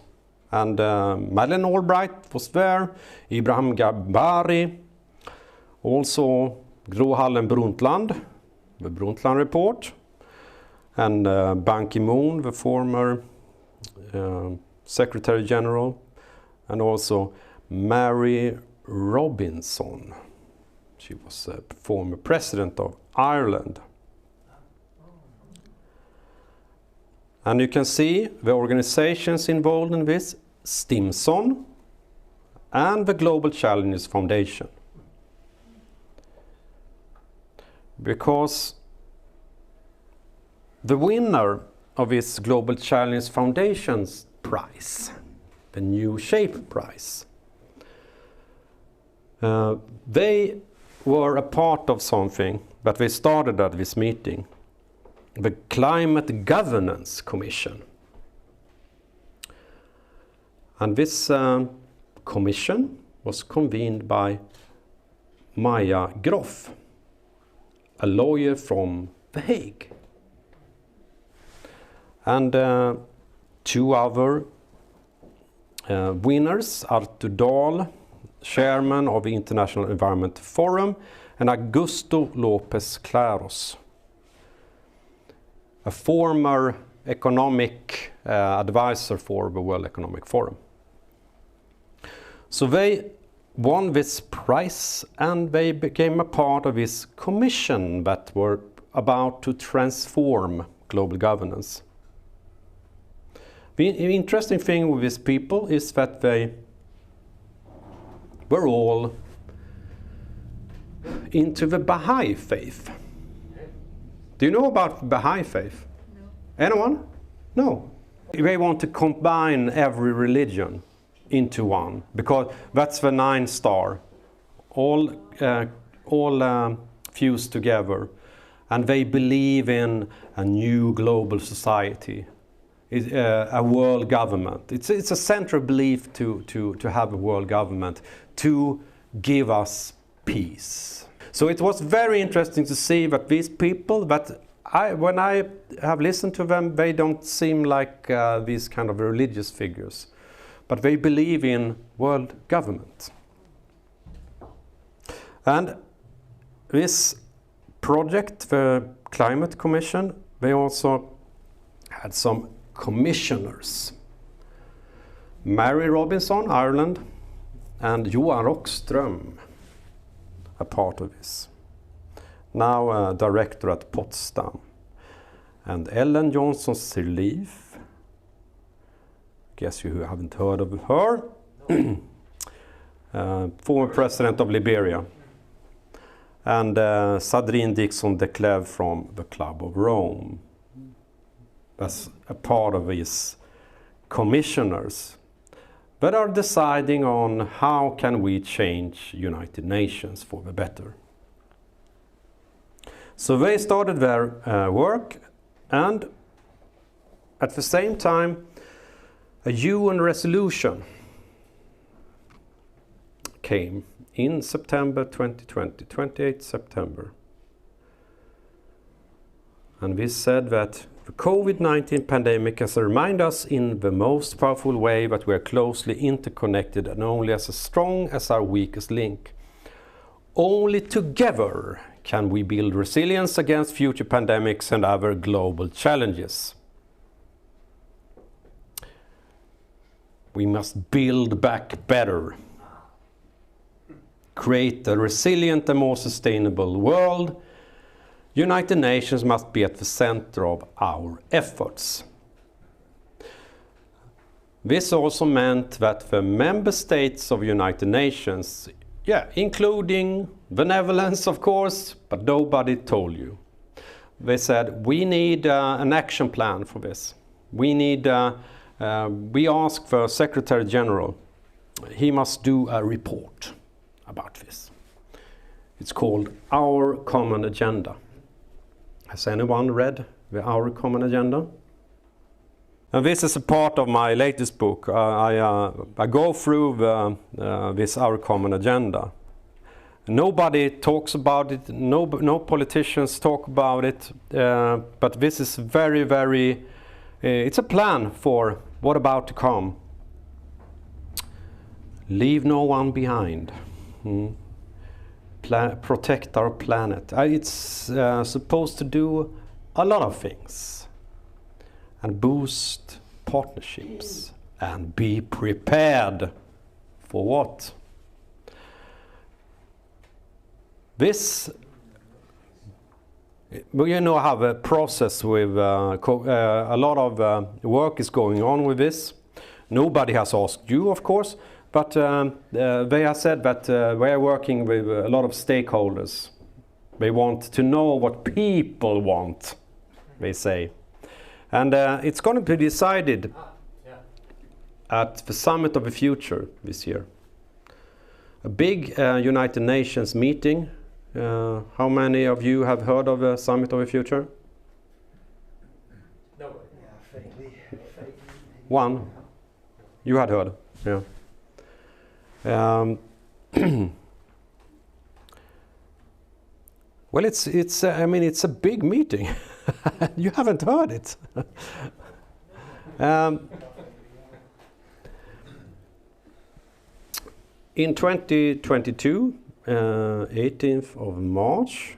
And Madeleine Albright was there, Ibrahim Gabari, also Gro Harlem Brundtland, the Brundtland report, and Ban Ki-moon, the former Secretary General, and also Mary Robinson. She was a former President of Ireland. And you can see the organizations involved in this, Stimson and the Global Challenges Foundation. Because the winner of this Global Challenge Foundation's prize, the New Shape Prize, they were a part of something that they started at this meeting, the Climate Governance Commission. And this commission was convened by Maya Groff, a lawyer from The Hague. And two other winners, Arthur Dahl, chairman of the International Environment Forum, and Augusto Lopez Claros, a former economic advisor for the World Economic Forum. So they won this prize and they became a part of this commission that were about to transform global governance. The interesting thing with these people is that they were all into the Baha'i faith. Do you know about Baha'i faith? No. Anyone? No. They want to combine every religion into one, because that's the 9 star, all fused together, and they believe in a new global society, a world government. It's a central belief to have a world government to give us peace. So it was very interesting to see that these people, when I have listened to them, they don't seem like these kind of religious figures, but they believe in world government. And this project, the Climate Commission, they also had some commissioners. Mary Robinson, Ireland, and Johan Rockström, a part of this. Now a director at Potsdam. And Ellen Johnson Sirleaf, guess you haven't heard of her, former president of Liberia. And Sadrine Dixon de Clèves from the Club of Rome. That's a part of these commissioners that are deciding on how can we change United Nations for the better. So they started their work, and at the same time a UN resolution came in September 2020, 28 September. And we said that the COVID-19 pandemic has reminded us in the most powerful way that we are closely interconnected and only as strong as our weakest link. Only together can we build resilience against future pandemics and other global challenges. We must build back better. Create a resilient and more sustainable world. United Nations must be at the center of our efforts. This also meant that the member states of United Nations, including the Netherlands of course, but nobody told you. They said, we need an action plan for this. We asked the Secretary General, he must do a report about this. It's called Our Common Agenda. Has anyone read the Our Common Agenda? And this is a part of my latest book. I go through this Our Common Agenda. Nobody talks about it, no politicians talk about it, but this is very, very, it's a plan for what about to come. Leave no one behind. Protect our planet. It's supposed to do a lot of things and boost partnerships and be prepared for what? This, we have a process with a lot of work is going on with this. Nobody has asked you, of course. But they have said that we are working with a lot of stakeholders. They want to know what people want, they say. And it's going to be decided at the Summit of the Future this year. A big United Nations meeting. How many of you have heard of the Summit of the Future? No. Vaguely. One. You had heard, yeah. Well, it's a big meeting. You haven't heard it. In 2022, 18th of March,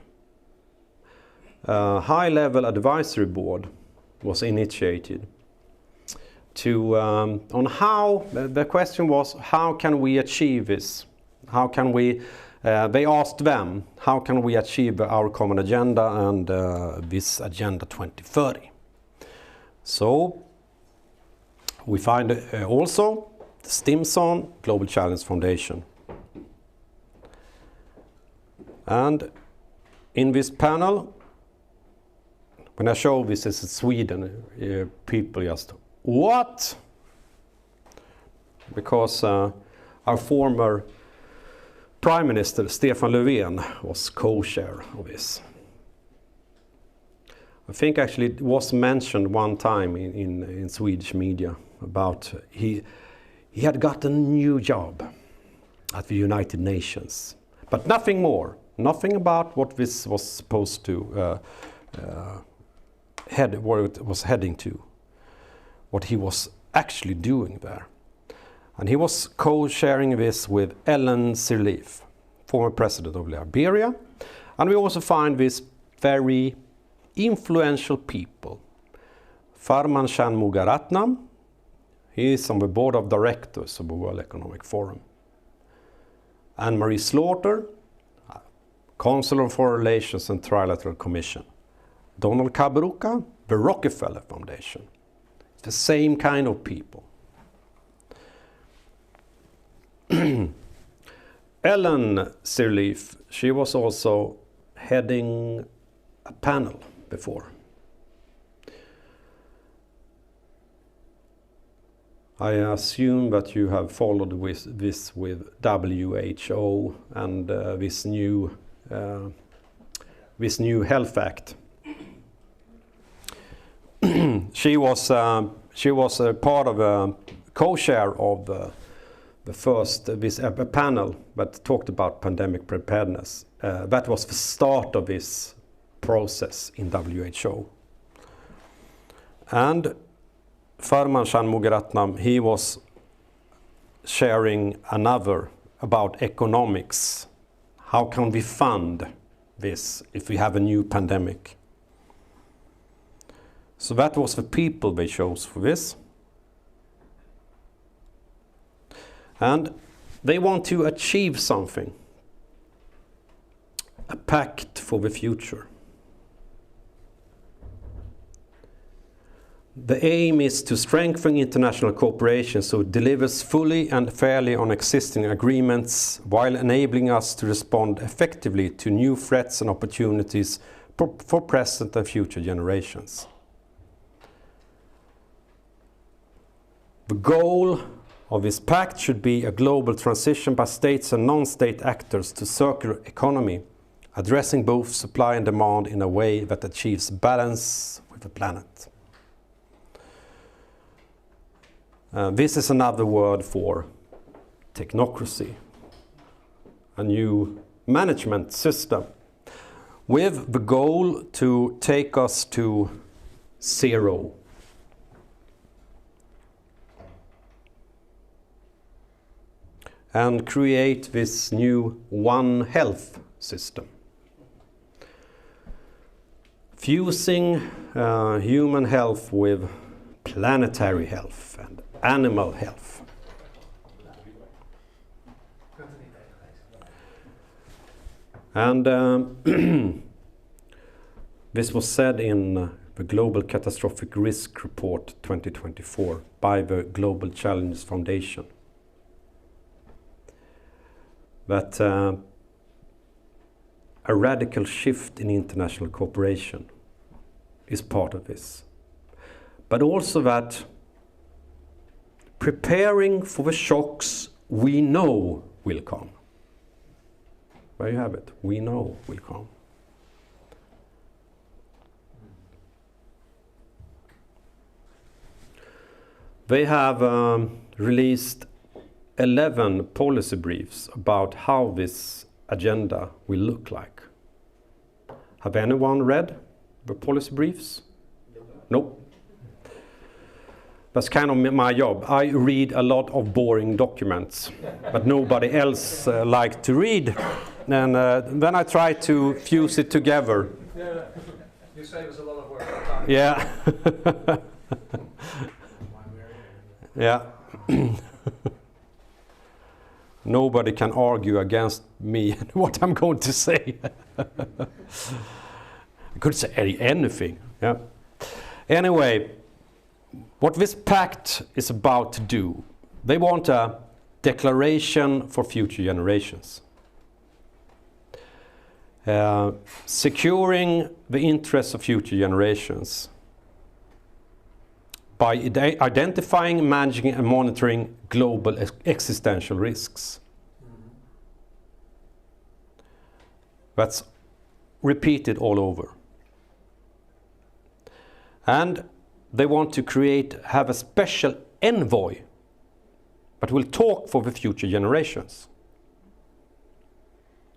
a high-level advisory board was initiated to on how the question was, how can we achieve this? How can we? They asked them, how can we achieve our common agenda and this Agenda 2030? So we find also the Stimson Global Challenge Foundation, and in this panel, when I show this is Sweden, people just, what? because our former Prime Minister Stefan Löfven was co-chair of this. I think actually it was mentioned one time in Swedish media about he had got a new job at the United Nations, but nothing more, nothing about what this was supposed to where it was heading to, what he was actually doing there. And he was co-sharing this with Ellen Sirleaf, former president of Liberia. And we also find these very influential people. Tharman Shanmugaratnam, he is on the board of directors of the World Economic Forum. Anne-Marie Slaughter, Council on Foreign Relations and Trilateral Commission. Donald Kaberuka, the Rockefeller Foundation. It's the same kind of people. Ellen Sirleaf, she was also heading a panel before. I assume that you have followed this with WHO and this new Health Act. She was a part of a co-chair of the first a panel that talked about pandemic preparedness. That was the start of this process in WHO. And Tharman Shanmugaratnam, he was sharing another about economics. How can we fund this if we have a new pandemic? So that was the people they chose for this. And they want to achieve something, a pact for the future. The aim is to strengthen international cooperation so it delivers fully and fairly on existing agreements while enabling us to respond effectively to new threats and opportunities for present and future generations. The goal of this pact should be a global transition by states and non-state actors to circular economy, addressing both supply and demand in a way that achieves balance with the planet. This is another word for technocracy, a new management system with the goal to take us to zero. And create this new One Health system. Fusing human health with planetary health and animal health. And this was said in the Global Catastrophic Risk Report 2024 by the Global Challenges Foundation. That a radical shift in international cooperation is part of this. But also that preparing for the shocks we know will come. There you have it, we know will come. They have released 11 policy briefs about how this agenda will look like. Have anyone read the policy briefs? No. That's kind of my job. I read a lot of boring documents, but nobody else likes to read. And then I try to fuse it together. Yeah, you save us a lot of work. Yeah. Yeah. Nobody can argue against me and what I'm going to say. I could say anything. Yeah. Anyway, what this pact is about to do, they want a declaration for future generations. Securing the interests of future generations by identifying, managing and monitoring global existential risks. That's repeated all over. And they want to have a special envoy that will talk for the future generations.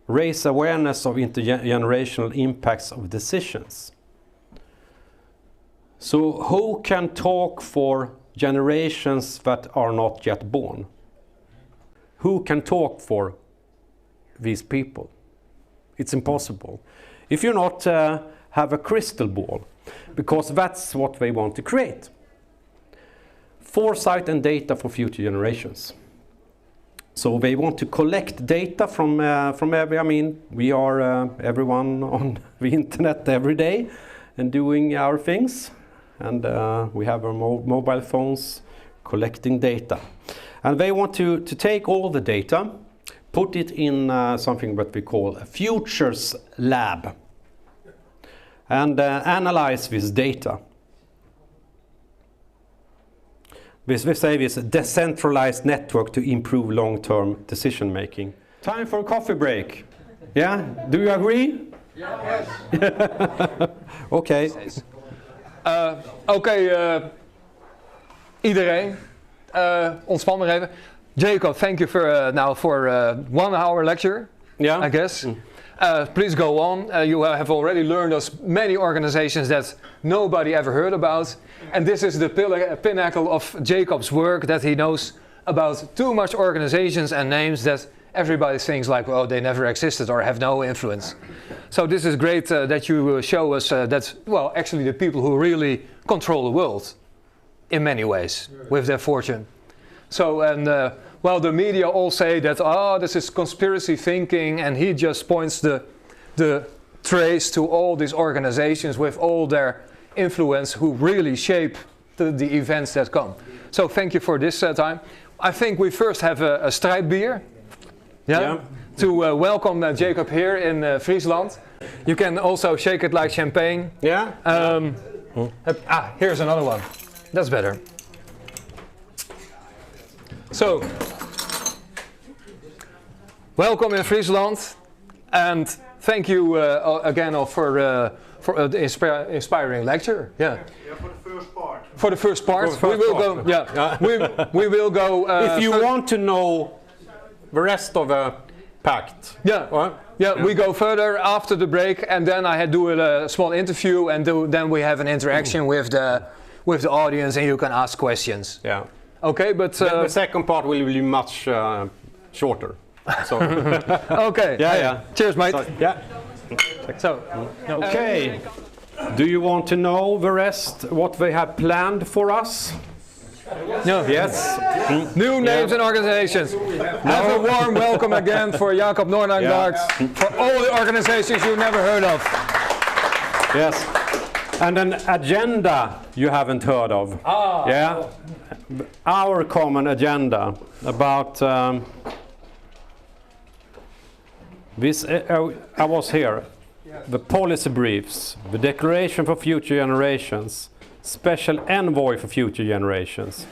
Raise awareness of intergenerational impacts of decisions. So who can talk for generations that are not yet born? Who can talk for these people? It's impossible. If you not have a crystal ball, because that's what they want to create. Foresight and data for future generations. So they want to collect data from every, I mean, we are everyone on the internet every day and doing our things. And we have our mobile phones collecting data. And they want to take all the data, put it in something that we call a futures lab, and analyze this data. We say this decentralized network to improve long-term decision making. Time for a coffee break. Yeah? Do you agree? Yes. Okay. Oké, iedereen, ontspan maar even. Jacob, thank you for 1 hour lecture, Yeah. I guess. Please go on. You have already learned us many organizations that nobody ever heard about. And this is the pinnacle of Jacob's work, that he knows about too much organizations and names that everybody thinks like, oh, they never existed or have no influence. So this is great that you show us that, well, actually the people who really control the world in many ways with their fortune. So, and well, the media all say that, oh, this is conspiracy thinking, and he just points the trace to all these organizations with all their influence who really shape the events that come. So thank you for this time. I think we first have a strijdbier. Yeah? To welcome Jacob here in Friesland. You can also shake it like champagne. Yeah? Here's another one. That's better. So, welcome in Friesland, and thank you again for the inspiring lecture. Yeah. Yeah, for the first part. For the first part, For the we will first go. Yeah, we will go. If you want to know the rest of the pact. We go further after the break, and then I do a small interview, and then we have an interaction with the audience, and you can ask questions. Yeah. Okay, but the second part will be much shorter. So. Okay. Yeah. Cheers, mate. So, okay. Do you want to know the rest? What they have planned for us? No. Yes. New names and organizations. Have a warm welcome again for Jacob Nordanga, for all the organizations you never heard of. Yes. And an agenda you haven't heard of. Yeah. Our common agenda about this. I was here. The policy briefs, the Declaration for Future Generations, Special Envoy for Future Generations,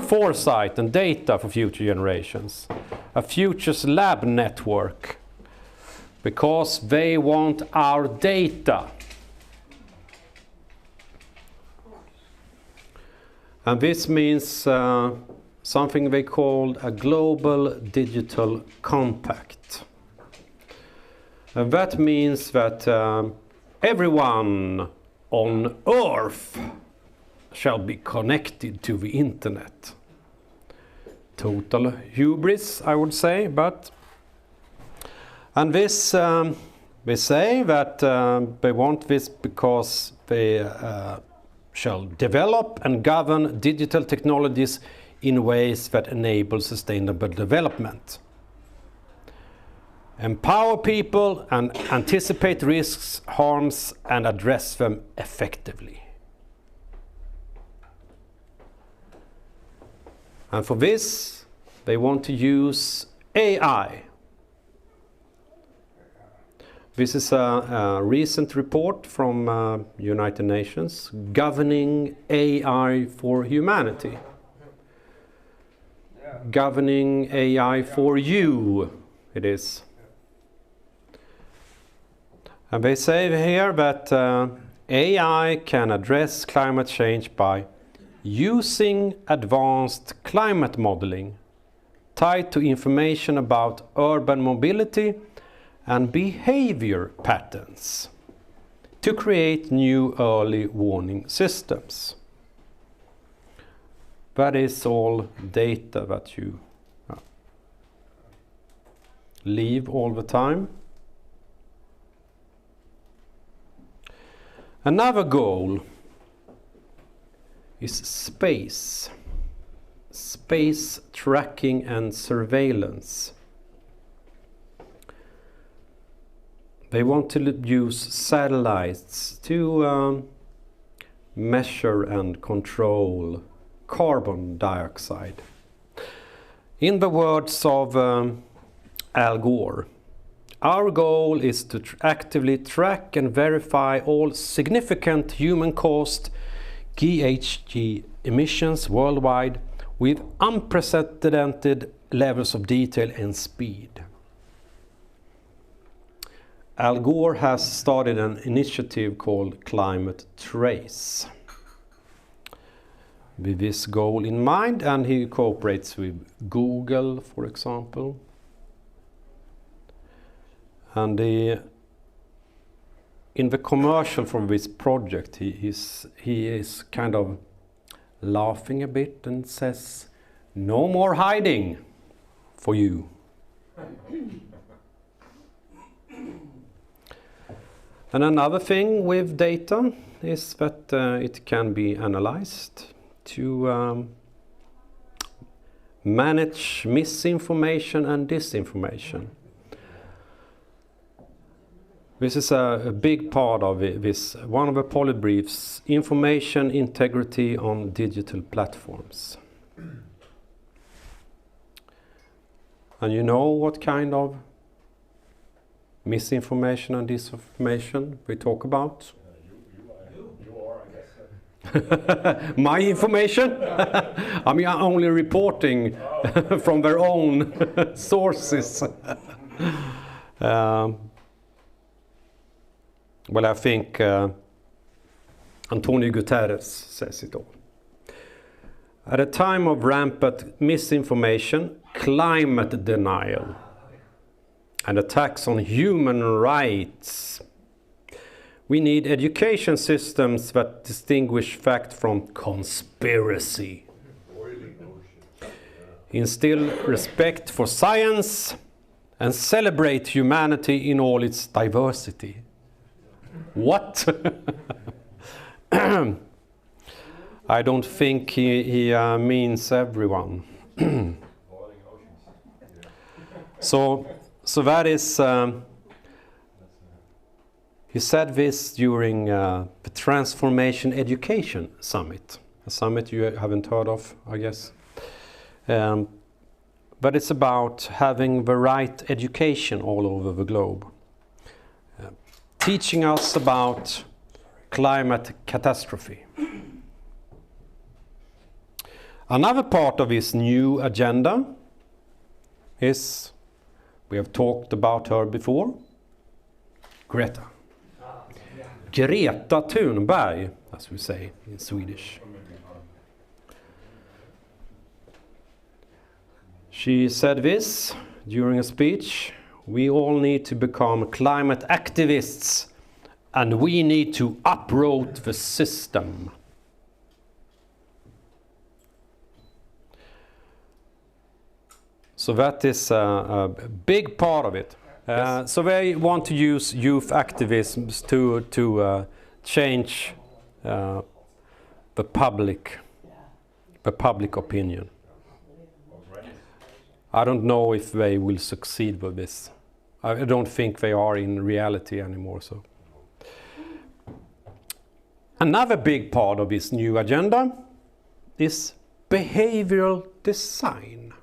Foresight and Data for Future Generations, a Futures Lab network, because they want our data. And this means something they call a global digital compact. And that means that everyone on Earth shall be connected to the internet. Total hubris, I would say, but... And this, they say that they want this because they shall develop and govern digital technologies in ways that enable sustainable development. Empower people and anticipate risks, harms, and address them effectively. And for this, they want to use AI. This is a recent report from United Nations, Governing AI for Humanity. Governing AI for you, it is. And they say here that AI can address climate change by using advanced climate modeling tied to information about urban mobility and behavior patterns to create new early warning systems. That is all data that you leave all the time. Another goal is space. Space tracking and surveillance. They want to use satellites to measure and control carbon dioxide. In the words of Al Gore, our goal is to actively track and verify all significant human-caused GHG emissions worldwide with unprecedented levels of detail and speed. Al Gore has started an initiative called Climate Trace with this goal in mind, and he cooperates with Google, for example. And in the commercial for this project, he is kind of laughing a bit and says, "No more hiding for you." And another thing with data is that it can be analyzed to manage misinformation and disinformation. This is a big part of this, one of the polybriefs, information integrity on digital platforms. And you know what kind of misinformation and disinformation we talk about? You are, I guess. My information? I mean, I'm only reporting from their own sources. Well, I think Antonio Guterres says it all. At a time of rampant misinformation, climate denial, and attacks on human rights, we need education systems that distinguish fact from conspiracy. Instill respect for science and celebrate humanity in all its diversity. What? I don't think he means everyone. So that is, he said this during the Transformation Education Summit, a summit you haven't heard of, I guess. But it's about having the right education all over the globe. Teaching us about climate catastrophe. Another part of his new agenda is, we have talked about her before, Greta. Greta Thunberg, as we say in Swedish. She said this during a speech: "We all need to become climate activists, and we need to uproot the system." So that is a big part of it. So they want to use youth activism to change the public opinion. I don't know if they will succeed with this. I don't think they are in reality anymore. So another big part of this new agenda is behavioral design.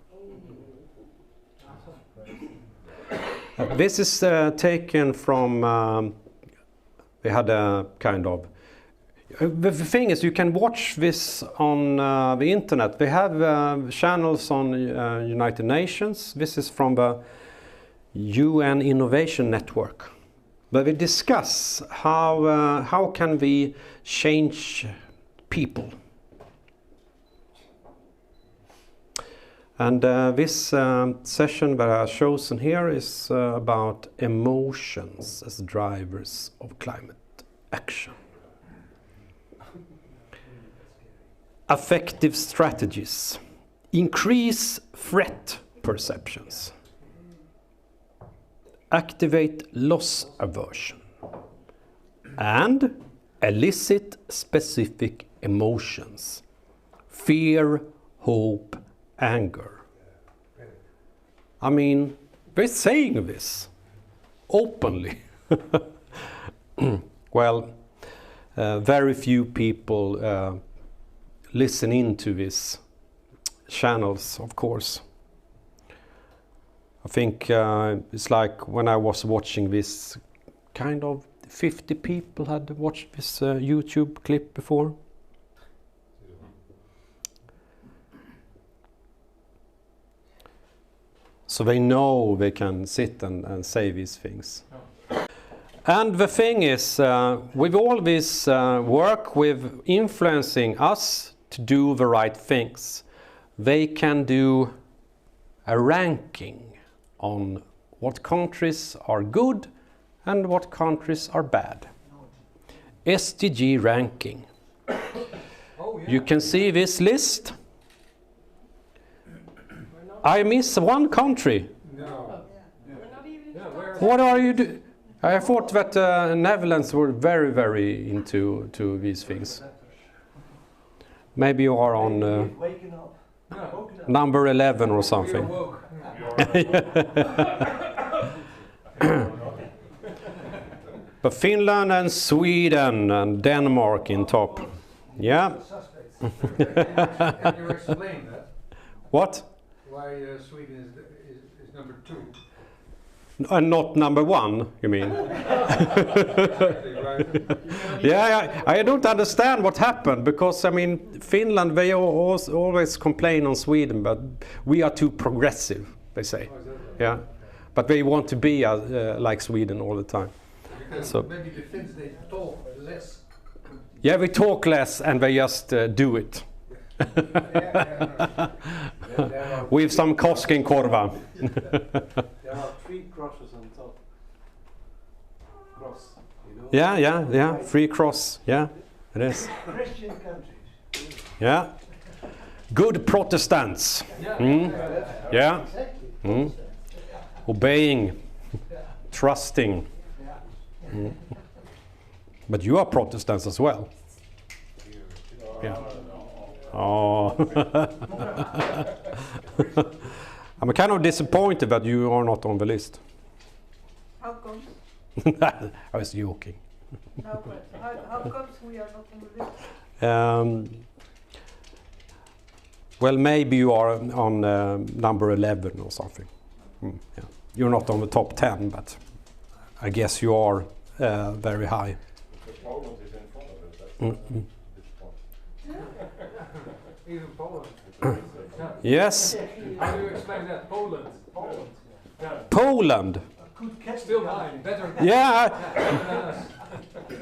This is taken from, we had a kind of, the thing is you can watch this on the internet. They have channels on United Nations. This is from the UN Innovation Network. But we discuss how can we change people. And this session that I've chosen here is about emotions as drivers of climate action. Affective strategies increase threat perceptions, activate loss aversion, and elicit specific emotions: fear, hope, anger. I mean, they're saying this openly. Well, very few people listen into these channels, of course. I think it's like when I was watching this, kind of 50 people had watched this YouTube clip before. So they know they can sit and say these things. And the thing is, with all this work with influencing us to do the right things, they can do a ranking on what countries are good and what countries are bad. SDG ranking. You can see this list. I miss one country. No. What are you doing? I thought that Netherlands were very, very into these things. Maybe you are on Waking up. number 11 or something. But Finland and Sweden and Denmark in top. Yeah. Suspects. Can you explain that? What? Why Sweden is number 2? And not number 1, you mean? Exactly, right? Yeah, I don't understand what happened, because I mean Finland, they always complain on Sweden, but we are too progressive, they say. Yeah, but they want to be like Sweden all the time. Because So- maybe the Finns, they talk less. Yeah, we talk less and they just do it. With some Koskenkorva. There are 3 crosses on top. Cross, you know? Yeah, 3 cross. Yeah, it is. Christian countries. Yeah, good Protestants. Mm. Yeah, Exactly. obeying, trusting. Mm. But you are Protestants as well. Yeah. Oh. I'm kind of disappointed that you are not on the list. How comes? I was joking. How comes we are not on the list? Well, maybe you are on number 11 or something. Yeah. You're not on the top 10, but I guess you are very high. Because Poland is in front of it. That's this point. Even Poland. Yes, How do you explain that? Poland. Poland. Could catch Still the high. country. Better than Yeah, us.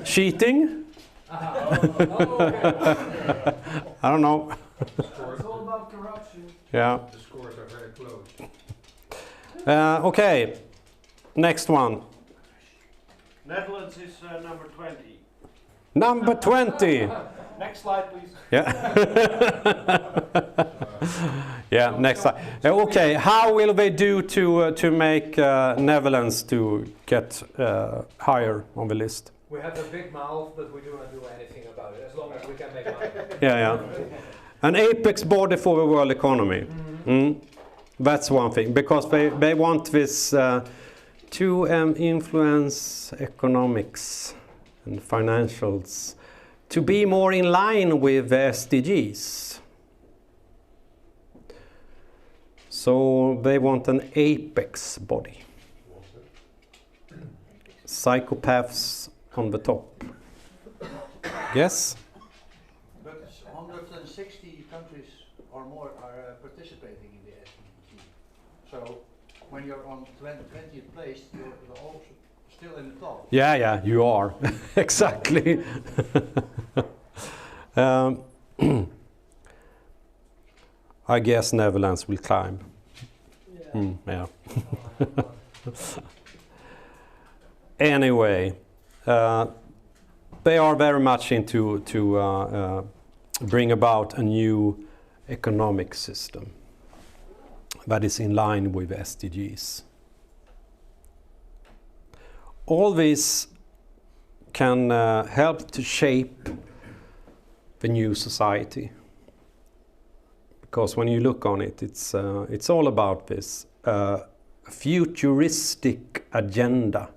cheating. Oh, okay. I don't know. It's all about corruption. Yeah. The scores are very close. Okay. Next one. Netherlands is number 20. Number 20. Next slide, please. Yeah. Yeah. Next slide. Okay. How will they do to make Netherlands to get higher on the list? We have a big mouth, but we do not do anything about it, as long as we can make money. Yeah. An apex body for the world economy. That's one thing, because they want this to influence economics and financials to be more in line with the SDGs. So they want an apex body. psychopaths on the top. Yes? But 160 countries or more are participating in the SDG. So when you're on 20th place, you're also still in the top. Yeah, you are. Exactly. I guess Netherlands will climb. Yeah. Anyway, they are very much into to bring about a new economic system that is in line with SDGs. All this can help to shape the new society. Because when you look on it, it's all about this futuristic agenda.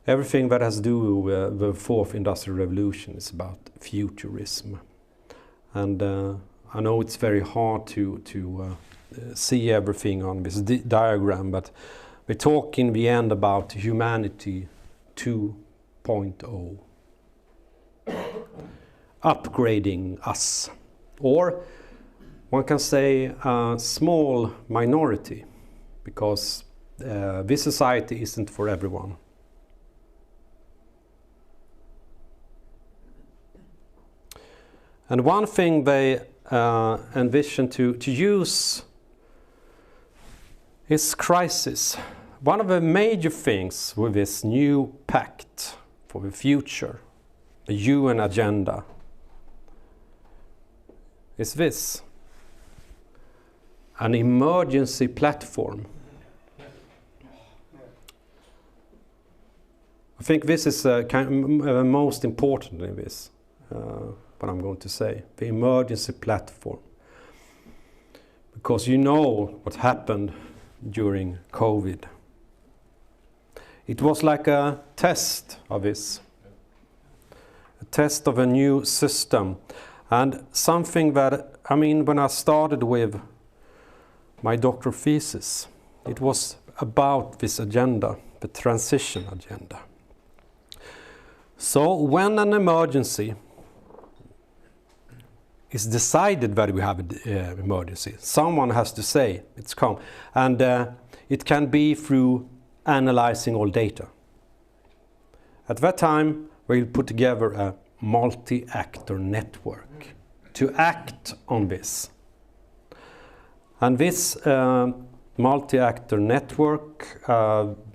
Everything that has to do with the fourth industrial revolution is about futurism. And I know it's very hard to see everything on this diagram, but we talk in the end about humanity 2.0. Upgrading us. Or one can say a small minority, because this society isn't for everyone. And one thing they envision to use is crisis. One of the major things with this new pact for the future, the UN agenda, is this: an emergency platform. I think this is most important in this, what I'm going to say, the emergency platform. Because you know what happened during COVID. It was like a test of this, a test of a new system. And something that, I mean, when I started with my doctoral thesis, it was about this agenda, the transition agenda. So when an emergency is decided that we have an emergency, someone has to say it's come. And it can be through analyzing all data. At that time, we'll put together a multi-actor network to act on this. And this multi-actor network,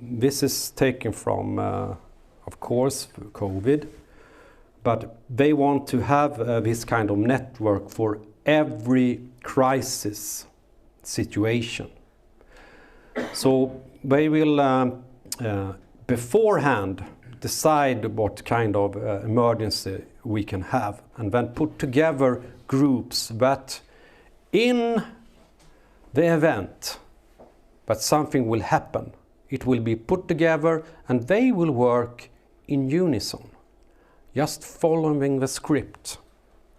this is taken from, of course, COVID, but they want to have this kind of network for every crisis situation. So they will beforehand decide what kind of emergency we can have, and then put together groups that in the event that something will happen, it will be put together and they will work in unison, just following the script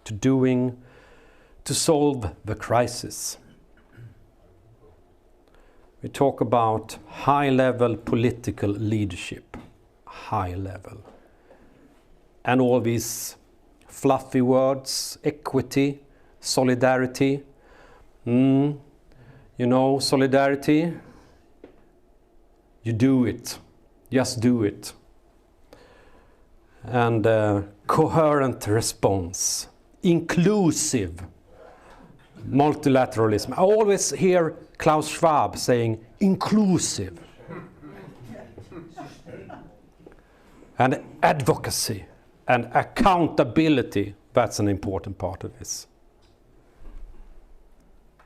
to solve the crisis. We talk about high-level political leadership, high level. And all these fluffy words, equity, solidarity. You know, solidarity, you do it, just do it. And coherent response, inclusive multilateralism. I always hear Klaus Schwab saying inclusive. And advocacy and accountability, that's an important part of this.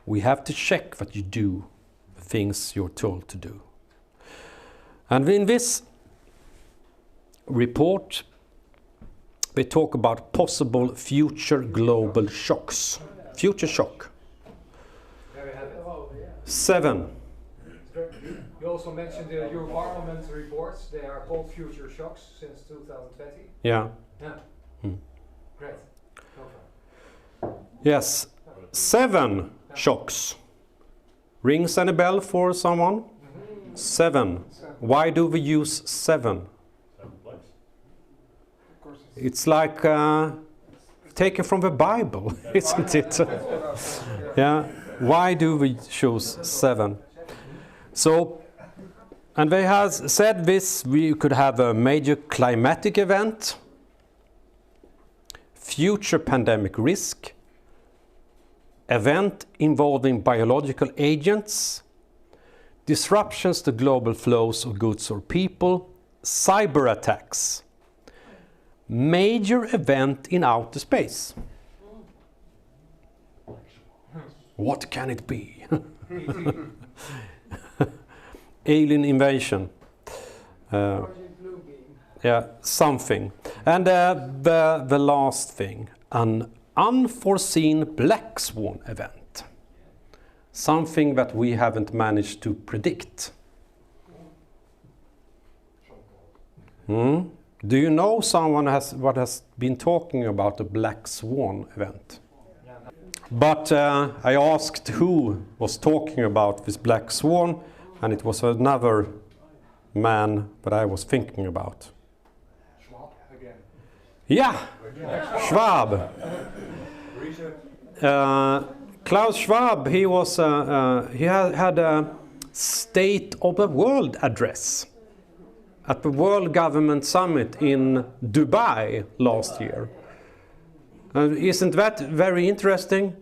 We have to check that you do the things you're told to do. And in this report, we talk about possible future global shocks. Future shock. There we have it. 7. You also mentioned the Europarlament reports. They are called future shocks since 2020. Yeah. Yeah. Great. Go for it. Yes. 7 shocks. Rings any bell for someone? 7. Why do we use 7? It's like taken from the Bible, isn't it? Yeah. Why do we choose 7? So, and they have said this: we could have a major climatic event, future pandemic risk, event involving biological agents, disruptions to global flows of goods or people, cyber attacks, major event in outer space. What can it be? Alien invasion. Yeah, something. And the last thing, an unforeseen black swan event. Something that we haven't managed to predict. Do you know someone has been talking about the black swan event? But I asked who was talking about this black swan, and it was another man that I was thinking about. Schwab again. Yeah, Schwab. Klaus Schwab, he had a State of the World address at the World Government Summit in Dubai last year. Isn't that very interesting?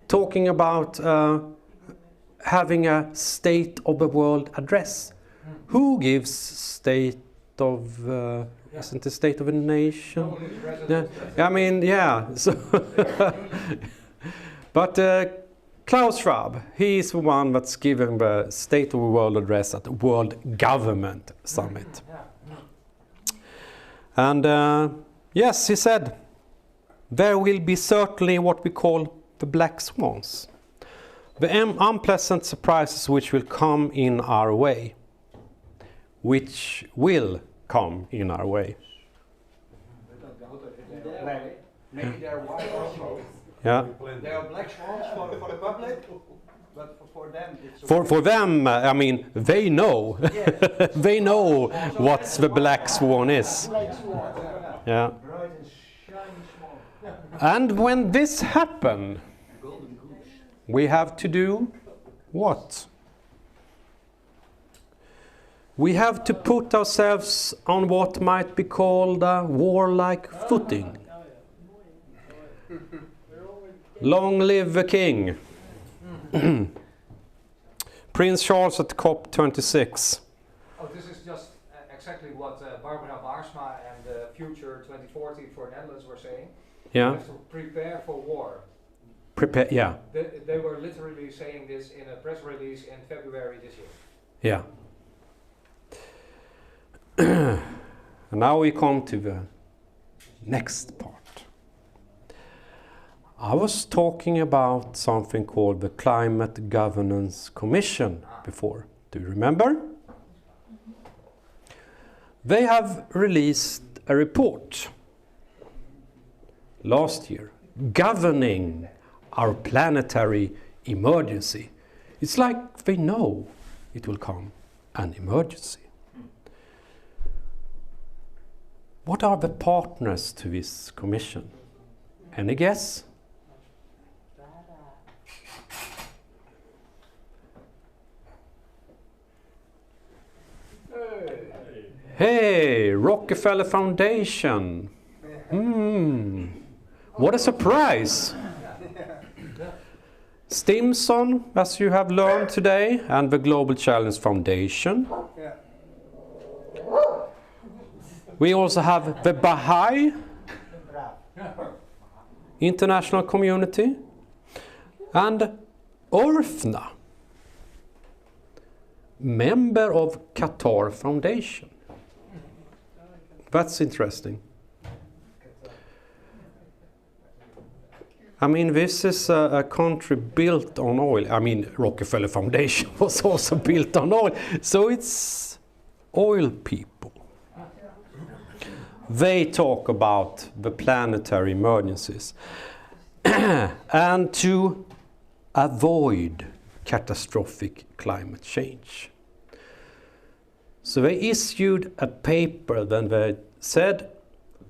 Talking about having a State of the World address. Who gives State of... isn't the State of a Nation? Yeah. I mean, yeah. So but Klaus Schwab, he is the one that's giving the State of the World address at the World Government Summit. And yes, he said, there will be certainly what we call the black swans. The unpleasant surprises which will come in our way. Which will come in our way. Maybe they're white also. Yeah. They are black swans for the public, but for them it's... For them, I mean, they know. They know what the black swan is. Yeah. And when this happens, we have to do what? We have to put ourselves on what might be called a warlike footing. Long live the king. Prince Charles at COP26. Oh, this is just exactly what Barbara Baarsma and Future 2040 for Netherlands were saying. Yeah. We have to prepare for war. Prepare, yeah. They were literally saying this in a press release in February this year. Yeah. And now we come to the next part. I was talking about something called the Climate Governance Commission before. Do you remember? They have released a report last year governing our planetary emergency. It's like they know it will come an emergency. What are the partners to this commission? Any guess? Hey, Rockefeller Foundation. What a surprise. Stimson, as you have learned today, and the Global Challenge Foundation. We also have the Baha'i International Community and ORFNA, member of Qatar Foundation. That's interesting. I mean, this is a country built on oil. I mean, Rockefeller Foundation was also built on oil. So it's oil people. They talk about the planetary emergencies and to avoid catastrophic climate change. So they issued a paper, then they said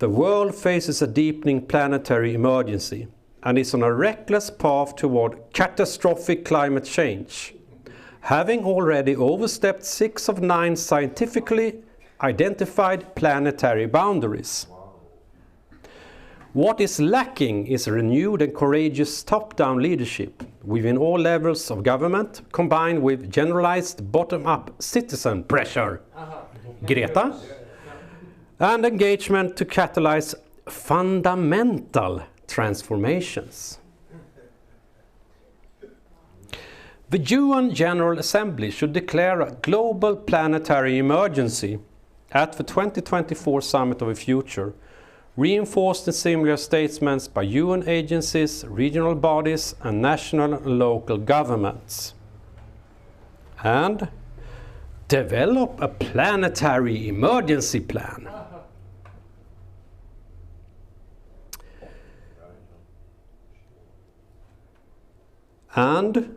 the world faces a deepening planetary emergency and is on a reckless path toward catastrophic climate change, having already overstepped 6 of 9 scientifically identified planetary boundaries. What is lacking is renewed and courageous top-down leadership within all levels of government, combined with generalized bottom-up citizen pressure, Greta, and engagement to catalyze fundamental transformations. The UN General Assembly should declare a global planetary emergency at the 2024 Summit of the Future, reinforced in similar statements by UN agencies, regional bodies, and national and local governments. And develop a planetary emergency plan. And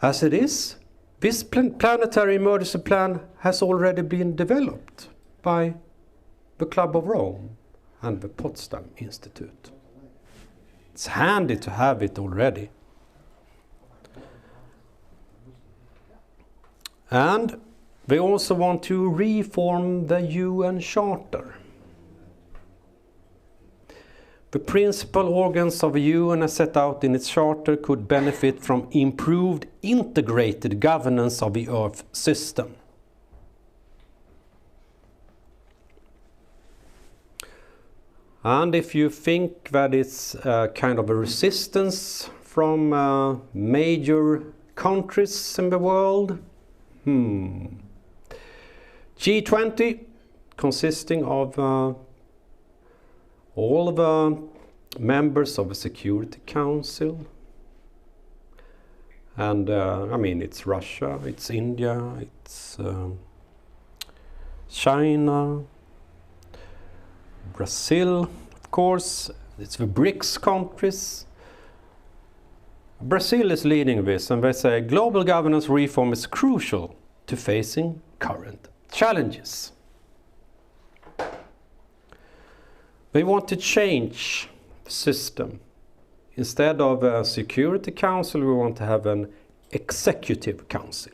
as it is, this planetary emergency plan has already been developed by the Club of Rome and the Potsdam Institute. It's handy to have it already. And they also want to reform the UN Charter. The principal organs of the UN as set out in its charter could benefit from improved integrated governance of the Earth system. And if you think that it's kind of a resistance from major countries in the world, G20, consisting of all the members of the Security Council, and I mean, it's Russia, it's India, it's China, Brazil, of course, it's the BRICS countries. Brazil is leading this, and they say global governance reform is crucial to facing current challenges. They want to change the system. Instead of a Security Council, we want to have an Executive Council.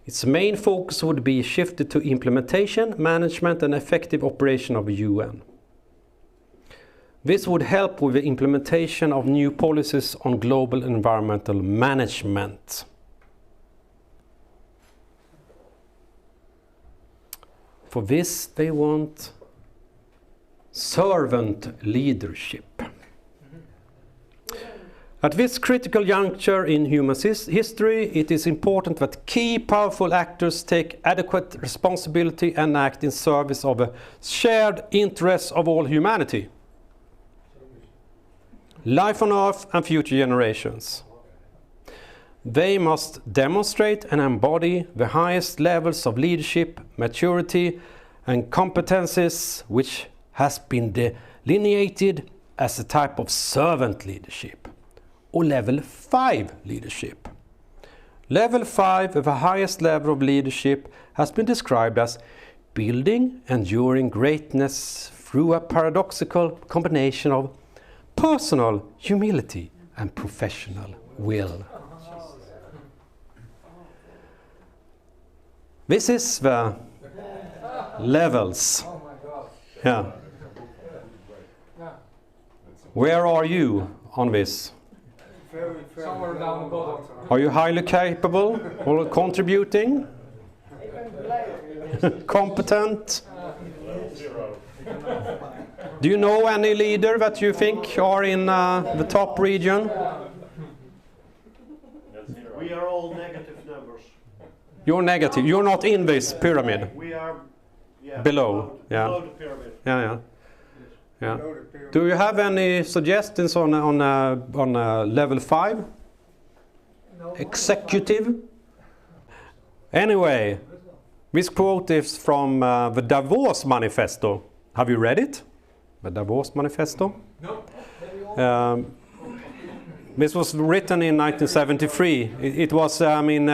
Its main focus would be shifted to implementation, management, and effective operation of the UN. This would help with the implementation of new policies on global environmental management. For this, they want servant leadership. At this critical juncture in human history, it is important that key powerful actors take adequate responsibility and act in service of the shared interests of all humanity, life on Earth and future generations. They must demonstrate and embody the highest levels of leadership, maturity, and competences which has been delineated as a type of servant leadership, or level 5 leadership. Level 5, the highest level of leadership, has been described as building enduring greatness through a paradoxical combination of personal humility and professional will. This is the levels. Yeah. Where are you on this? Somewhere down the bottom. Are you highly capable or contributing? Competent? Do you know any leader that you think are in the top region? We are all negative numbers. You're negative. You're not in this pyramid. We are Below. Yeah. below the pyramid. Yeah. Do you have any suggestions on level 5? No. Executive? Anyway, this quote is from the Davos Manifesto. Have you read it? The Davos Manifesto? No. This was written in 1973. It was, when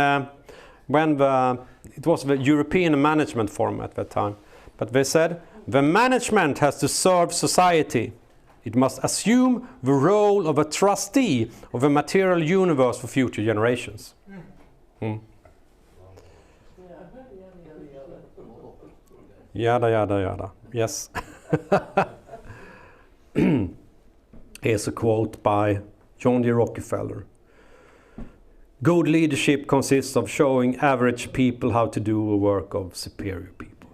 it was the European Management Forum at that time. But they said, the management has to serve society. It must assume the role of a trustee of the material universe for future generations. Mm. Yada, yada, yada. Yes. Here's a quote by John D. Rockefeller. Good leadership consists of showing average people how to do the work of superior people.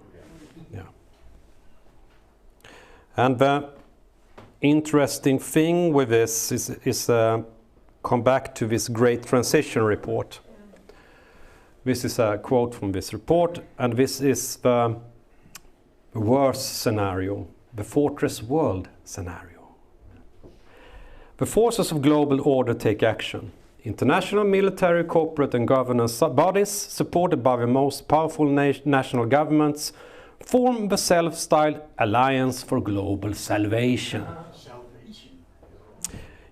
Yeah. And the interesting thing with this is come back to this Great Transition report. This is a quote from this report, and this is the worst scenario, the fortress world scenario. The forces of global order take action. International, military, corporate and governance bodies, supported by the most powerful national governments, form the self-styled Alliance for Global Salvation.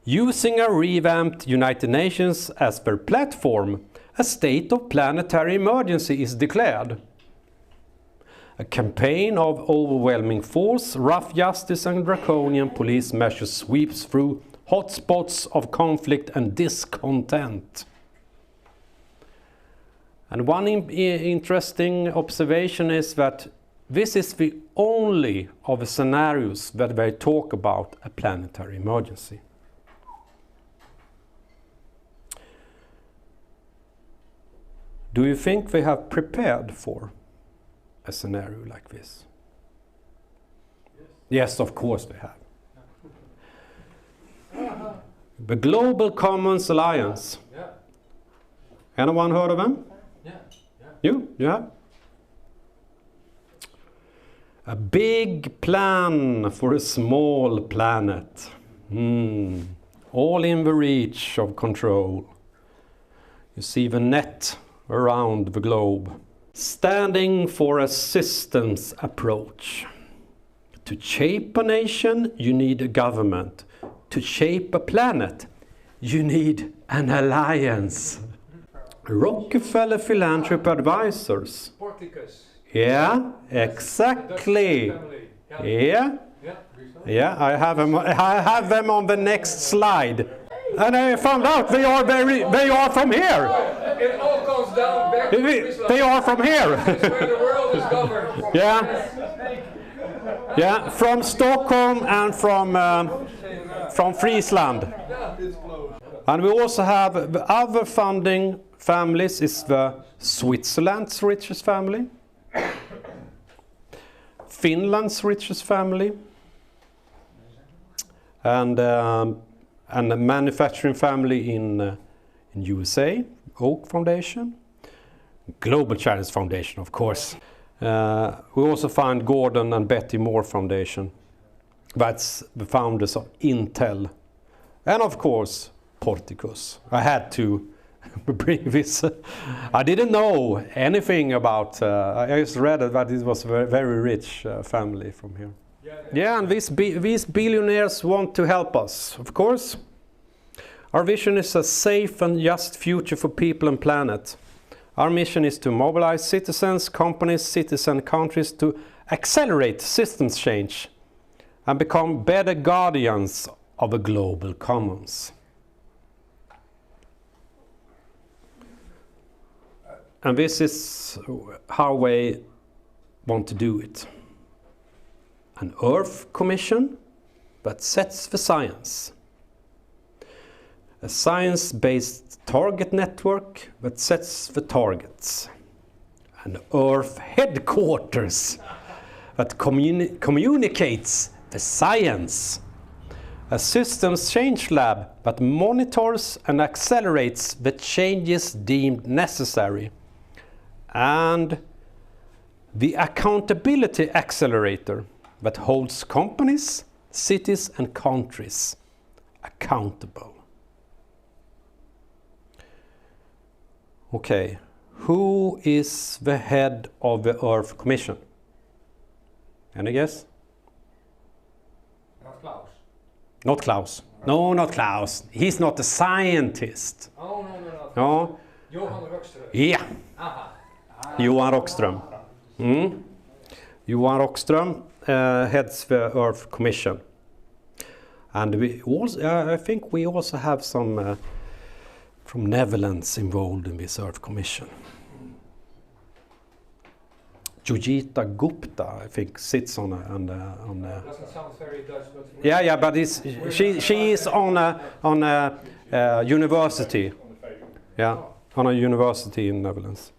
Using a revamped United Nations as their platform, a state of planetary emergency is declared. A campaign of overwhelming force, rough justice and draconian police measures sweeps through hotspots of conflict and discontent. And one interesting observation is that this is the only of the scenarios that they talk about a planetary emergency. Do you think they have prepared for a scenario like this? Yes, of course they have. The Global Commons Alliance. Yeah. Anyone heard of them? Yeah. You? You have? A big plan for a small planet. All in the reach of control. You see the net around the globe. Standing for a systems approach. To shape a nation, you need a government. To shape a planet, you need an alliance. Rockefeller Philanthropy Advisors. Porticus. Yeah, exactly. Yeah, I have them on the next slide. And I found out they are from here. It all comes down back to Friesland. They are from here. It's where the world is governed. Yeah, from Stockholm and from Friesland. And we also have the other founding families is the Switzerland's richest family, Finland's richest family, and a manufacturing family in USA, Oak Foundation, Global Challenge Foundation, of course. We also find Gordon and Betty Moore Foundation. That's the founders of Intel. And of course, Porticus. I had to bring this. I didn't know anything about, I just read that it was a very rich family from here. Yeah, and these billionaires want to help us, of course. Our vision is a safe and just future for people and planet. Our mission is to mobilize citizens, companies, cities and countries to accelerate systems change and become better guardians of the global commons. And this is how we want to do it. An Earth Commission that sets the science. A science-based target network that sets the targets. An Earth headquarters that communicates the science. A systems change lab that monitors and accelerates the changes deemed necessary. And the accountability accelerator that holds companies, cities and countries accountable. Okay, who is the head of the Earth Commission? Any guess? Not Klaus. Not Klaus. No, not Klaus. He's not a scientist. Oh, no. No. Johan Rockström. Yeah. Aha. Johan Rockström. Johan Rockström heads the Earth Commission. And we also, I think we also have some from Netherlands involved in this Earth Commission. Jujita Gupta, I think, sits on a Doesn't sound very Dutch, but yeah, but she is on a university. Yeah, on a university in Netherlands.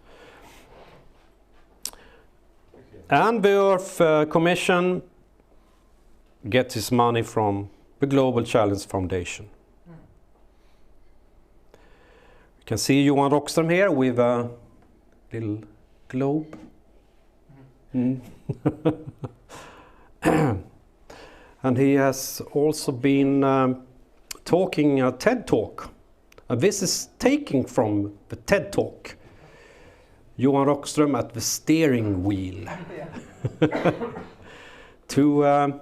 And the Earth Commission gets its money from the Global Challenge Foundation. You can see Johan Rockström here with a little globe. And he has also been talking a TED Talk. This is taken from the TED Talk. Johan Rockström at the steering wheel. To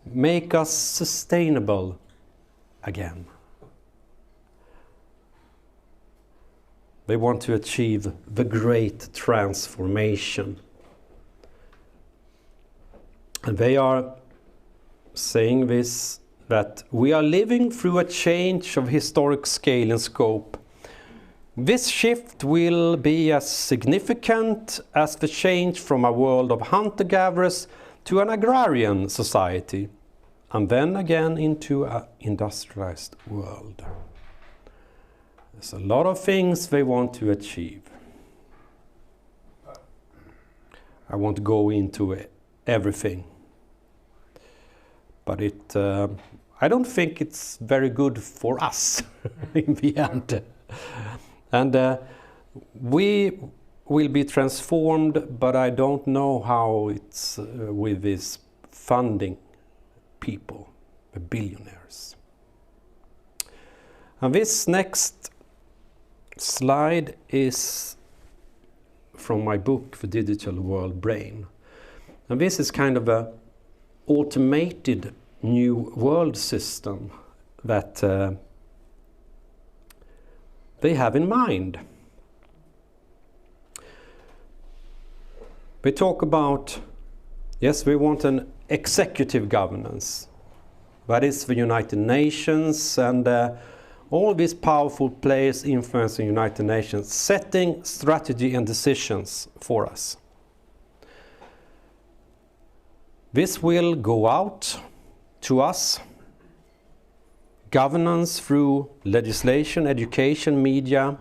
make us sustainable again. They want to achieve the great transformation. And they are saying this, that we are living through a change of historic scale and scope. This shift will be as significant as the change from a world of hunter-gatherers to an agrarian society, and then again into an industrialized world. There's a lot of things they want to achieve. I won't go into everything. But I don't think it's very good for us in the end. And we will be transformed, but I don't know how it's with this funding people, the billionaires. And this next slide is from my book, The Digital World Brain. And this is kind of a automated new world system that they have in mind. We talk about, yes, we want an executive governance. That is the United Nations and all these powerful players influencing United Nations, setting strategy and decisions for us. This will go out to us, governance through legislation, education, media,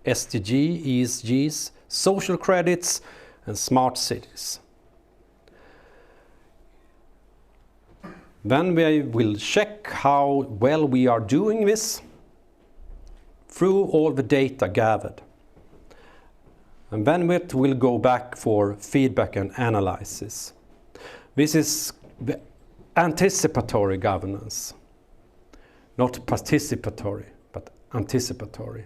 SDG, ESGs, social credits, and smart cities. Then we will check how well we are doing this through all the data gathered. And then it will go back for feedback and analysis. This is the anticipatory governance, not participatory, but anticipatory.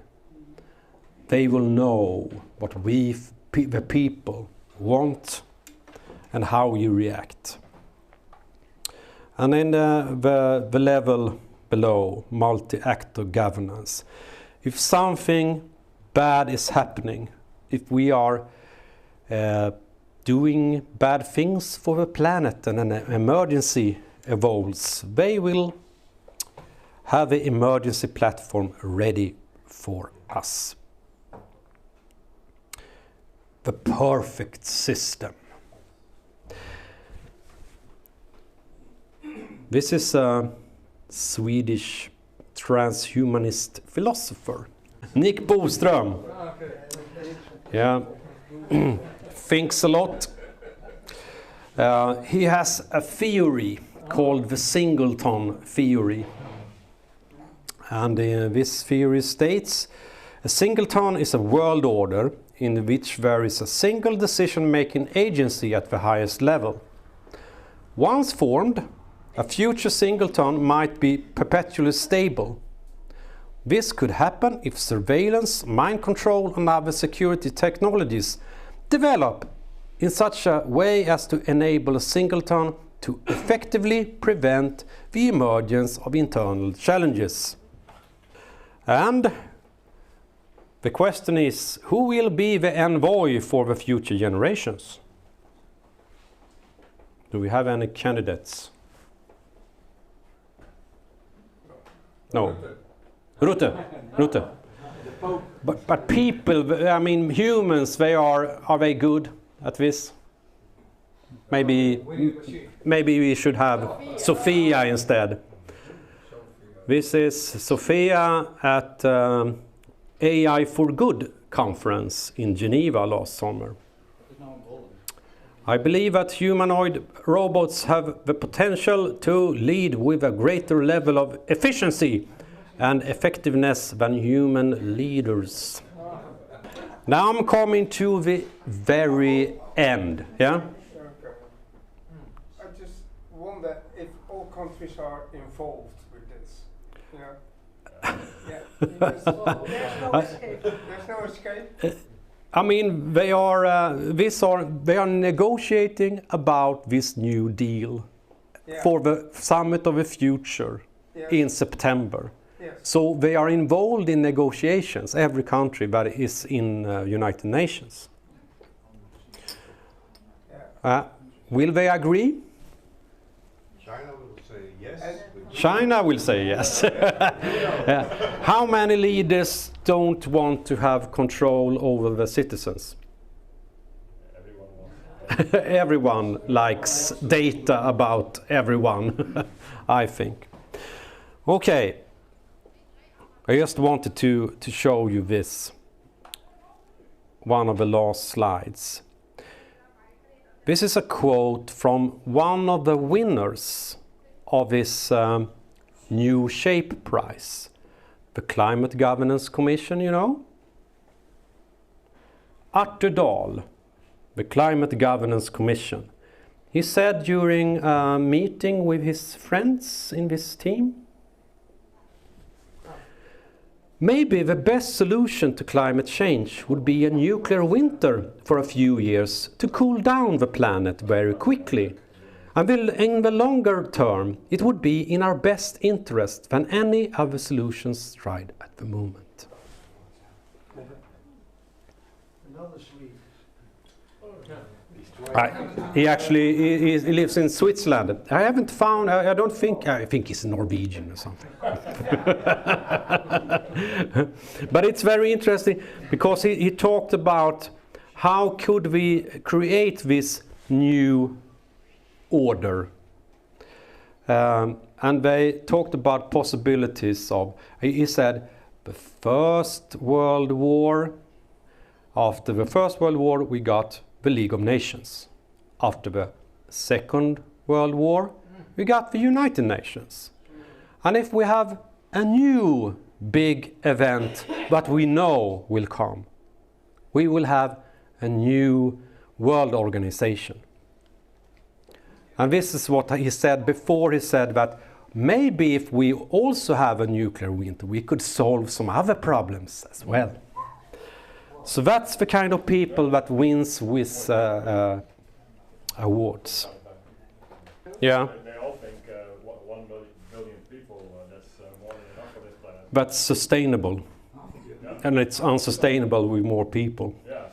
They will know what we, the people, want and how you react. And in the level below, multi-actor governance, if something bad is happening, if we are doing bad things for the planet and an emergency evolves, they will have the emergency platform ready for us. The perfect system. This is a Swedish transhumanist philosopher, Nick Boström. Yeah. Thinks a lot. He has a theory called the singleton theory. And this theory states, a singleton is a world order in which there is a single decision-making agency at the highest level. Once formed, a future singleton might be perpetually stable. This could happen if surveillance, mind control and other security technologies develop in such a way as to enable a singleton to effectively prevent the emergence of internal challenges. And the question is, who will be the envoy for the future generations? Do we have any candidates? No. Rutte. But people, I mean humans, are they good at this? Maybe we should have Sophia instead. This is Sophia at AI for Good conference in Geneva last summer. I believe that humanoid robots have the potential to lead with a greater level of efficiency and effectiveness than human leaders. Now I'm coming to the very end. Yeah? I just wonder if all countries are involved with this. You know? There's no escape. There's no escape. I mean, they are negotiating about this new deal for the Summit of the Future in September. Yes. So they are involved in negotiations, every country that is in United Nations. Will they agree? China will say yes. China will say yes. How many leaders don't want to have control over the citizens? Everyone wants. Everyone likes data about everyone, I think. Okay, I just wanted to show you this, one of the last slides. This is a quote from one of the winners of this new SHAPE prize, the Climate Governance Commission, you know. Arthur Dahl, the Climate Governance Commission. He said during a meeting with his friends in this team, maybe the best solution to climate change would be a nuclear winter for a few years to cool down the planet very quickly. And in the longer term, it would be in our best interest than any of the solutions tried at the moment. Another Swede. He lives in Switzerland. I haven't found, I think he's Norwegian or something. But it's very interesting because he talked about how could we create this new order. And they talked about possibilities of, he said, the First World War. After the First World War, we got the League of Nations. After the Second World War, we got the United Nations. And if we have a new big event that we know will come, we will have a new world organization. And this is what he said before. He said that maybe if we also have a nuclear winter, we could solve some other problems as well. So that's the kind of people that wins with awards. Yeah. They all think 1 billion people, that's more than enough for this planet. That's sustainable. And it's unsustainable with more people. Yeah,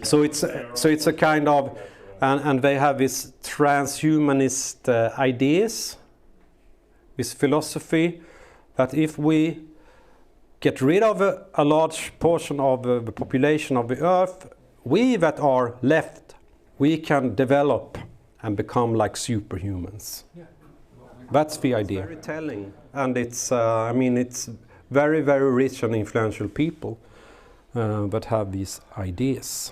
so it's a kind of, and they have this transhumanist ideas, this philosophy that if we get rid of a large portion of the population of the earth, we that are left, we can develop and become like superhumans. That's the idea. It's very telling, and it's it's very, very rich and influential people that have these ideas.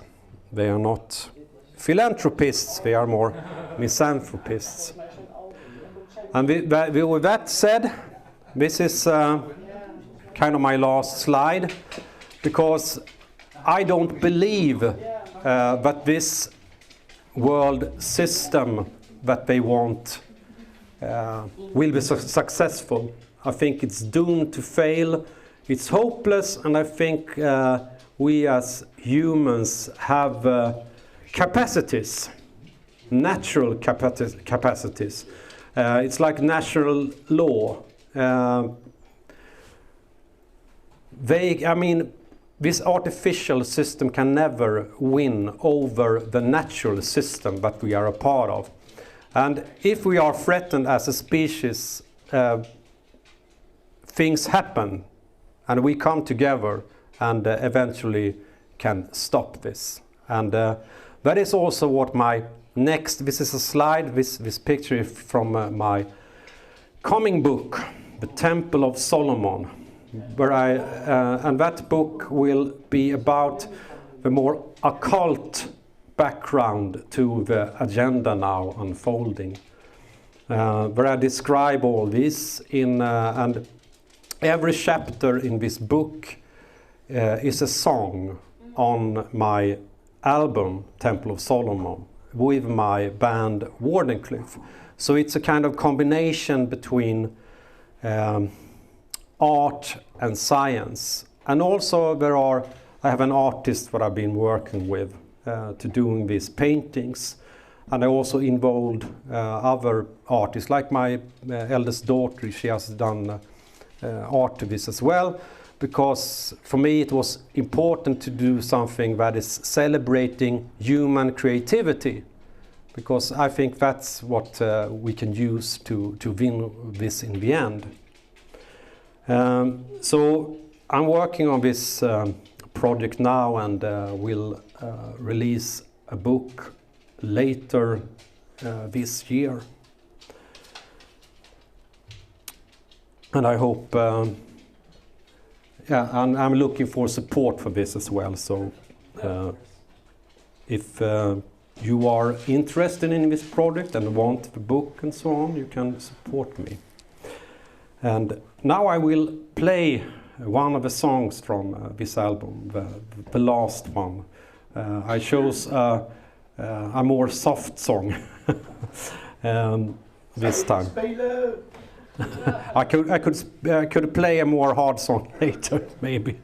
They are not philanthropists, they are more misanthropists. And with that said, this is kind of my last slide, because I don't believe that this world system that they want will be successful. I think it's doomed to fail. It's hopeless, and I think we as humans have capacities, natural capacities. It's like natural law. This artificial system can never win over the natural system that we are a part of. And if we are threatened as a species, things happen, and we come together and eventually can stop this. And that is also what my next, this is a slide, this picture is from my coming book, The Temple of Solomon, where and that book will be about the more occult background to the agenda now unfolding, where I describe all this and every chapter in this book is a song on my album Temple of Solomon with my band Wardenclyffe. So it's a kind of combination between art and science. And also I have an artist that I've been working with to doing these paintings. And I also involved other artists, like my eldest daughter. She has done art to this as well, because for me it was important to do something that is celebrating human creativity, because I think that's what we can use to win this in the end. So I'm working on this project now, and will release a book later this year. And I hope, and I'm looking for support for this as well. So if you are interested in this project and want the book and so on, you can support me. And now I will play one of the songs from this album, the last one. I chose a more soft song this time. I could play a more hard song later, maybe.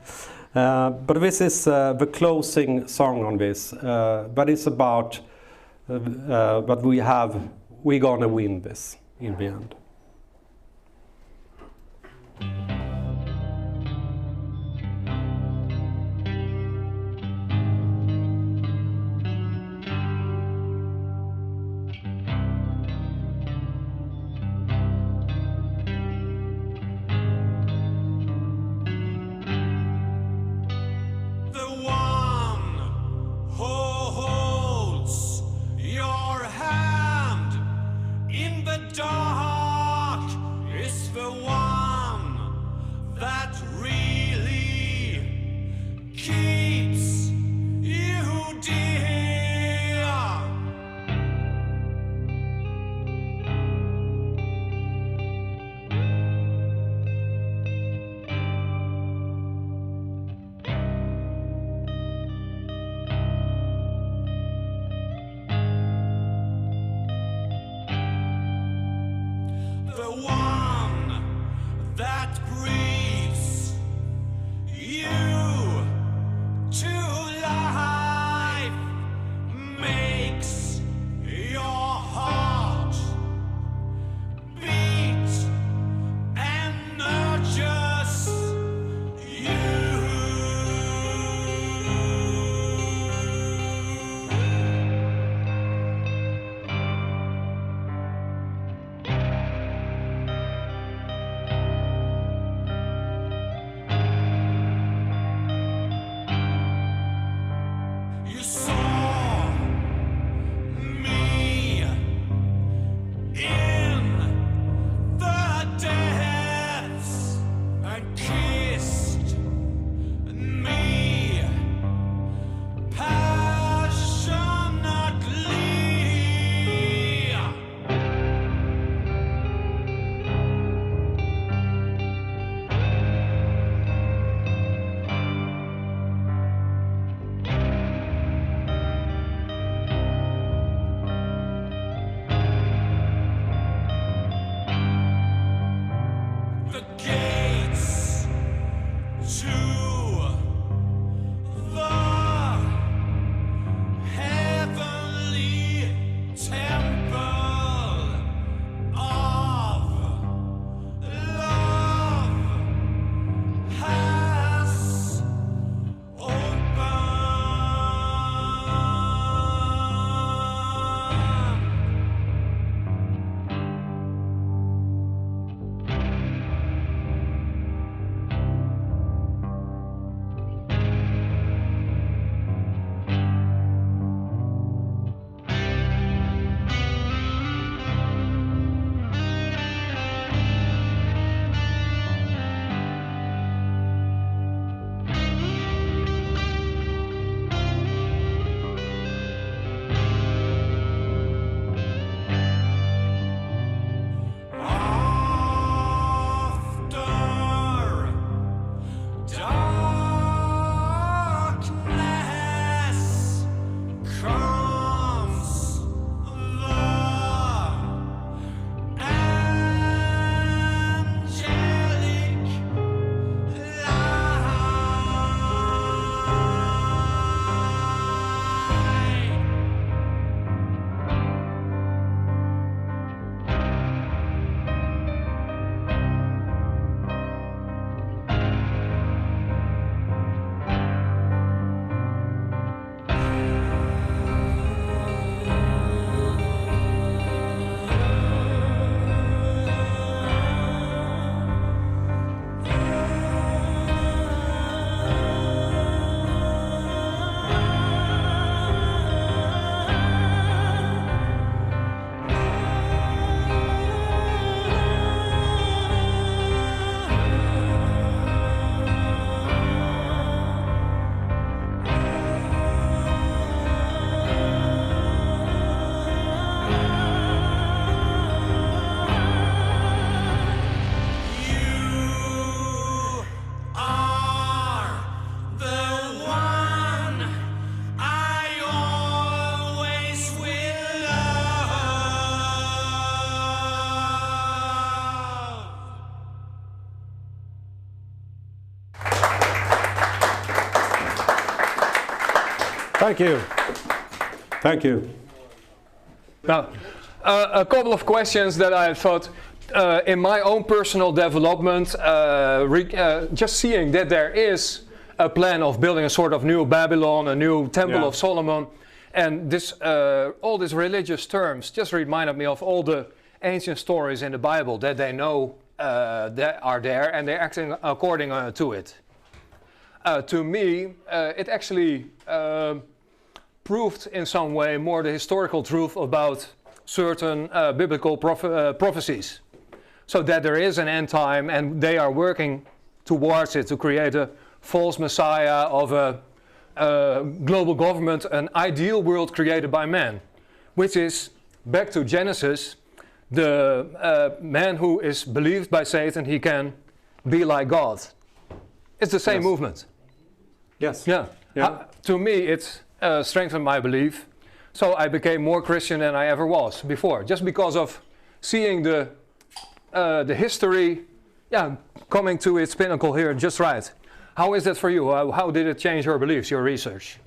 But this is the closing song on this. But it's about that we're gonna win this in the end. Thank you. Thank you. Now, a couple of questions that I thought in my own personal development, just seeing that there is a plan of building a sort of new Babylon, a new Temple of Solomon, and this all these religious terms just reminded me of all the ancient stories in the Bible that they know that are there, and they're acting according to it. To me, it actually proved in some way more the historical truth about certain biblical prophecies. So that there is an end time and they are working towards it to create a false messiah of a global government, an ideal world created by man, which is, back to Genesis, the man who is believed by Satan, he can be like God. It's the same movement. Yes. Yeah. To me, it's strengthened my belief. So I became more Christian than I ever was before, just because of seeing the history, coming to its pinnacle here just right. How is that for you? How did it change your beliefs, your research?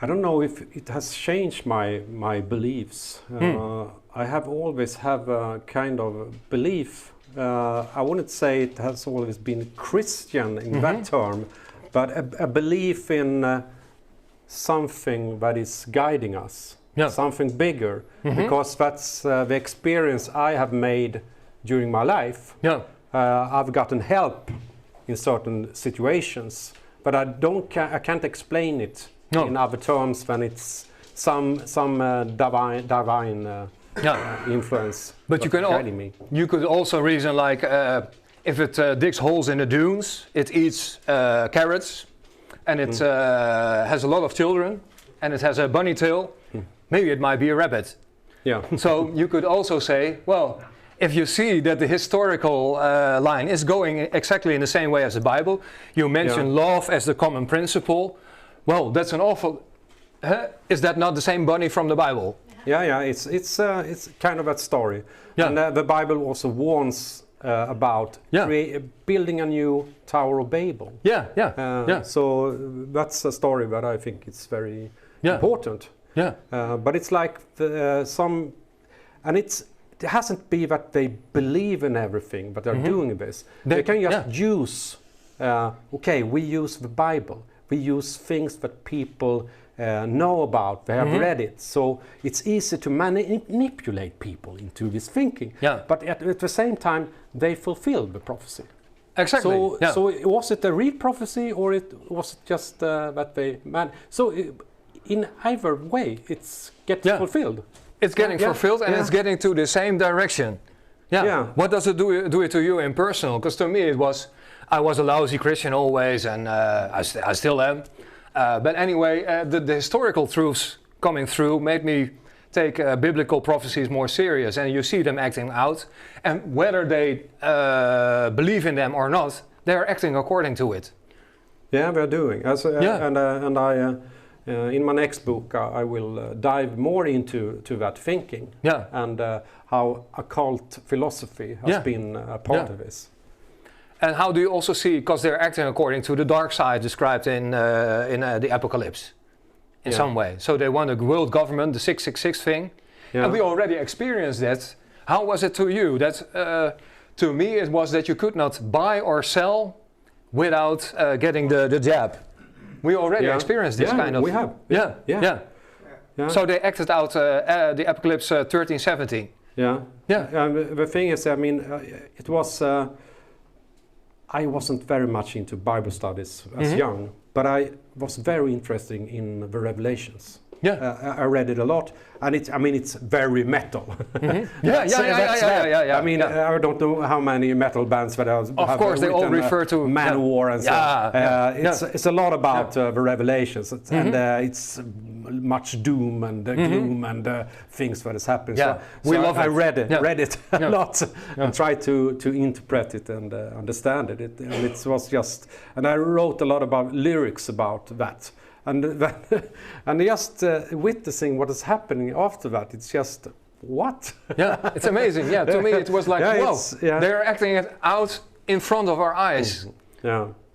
I don't know if it has changed my beliefs. I have always have a kind of belief. I wouldn't say it has always been Christian in that term, but a belief in something that is guiding us, something bigger, because that's the experience I have made during my life. I've gotten help in certain situations, but I can't explain it in other terms than it's some divine influence. But you could also reason like if it digs holes in the dunes, it eats carrots, and it has a lot of children, and it has a bunny tail. Maybe it might be a rabbit. So you could also say, well, if you see that the historical line is going exactly in the same way as the Bible, you mention love as the common principle. Well, that's an awful. Is that not the same bunny from the Bible? It's kind of that story. And the Bible also warns about building a new Tower of Babel. So that's a story that I think is very important. But it's like it hasn't been that they believe in everything, but they're doing this. They can just use. We use the Bible. We use things that people know about. They have read it, so it's easy to manipulate people into this thinking. But at the same time, they fulfill the prophecy. Exactly. So was it a real prophecy, or was it just that they So in either way, it's getting fulfilled. It's getting fulfilled, and it's getting to the same direction. What does it do it to you in personal? Because to me, I was a lousy Christian always, and I still am. But anyway, the historical truths coming through made me take biblical prophecies more serious, and you see them acting out. And whether they believe in them or not, they are acting according to it. Yeah, they're doing. And I, in my next book, I will dive more into that thinking and how occult philosophy has been a part of this. And how do you also see, because they're acting according to the dark side described in the Apocalypse, in some way. So they want a world government, the 666 thing, and we already experienced that. How was it to you? That to me it was that you could not buy or sell without getting the jab. We already experienced this kind of. We have. So they acted out the Apocalypse 13:17. The thing is, I mean, it was. I wasn't very much into Bible studies as young, but I was very interested in the Revelations. I read it a lot, and it's very metal. I mean, I don't know how many metal bands that have. Of course, they all refer to Manowar and so. It's a lot about the Revelations, and it's much doom and gloom and things that has happened. I read it a lot and tried to interpret it and understand it. And it was just, and I wrote a lot about lyrics about that. And just witnessing what is happening after that, it's just, what? It's amazing. To me it was like, whoa, they're acting it out in front of our eyes.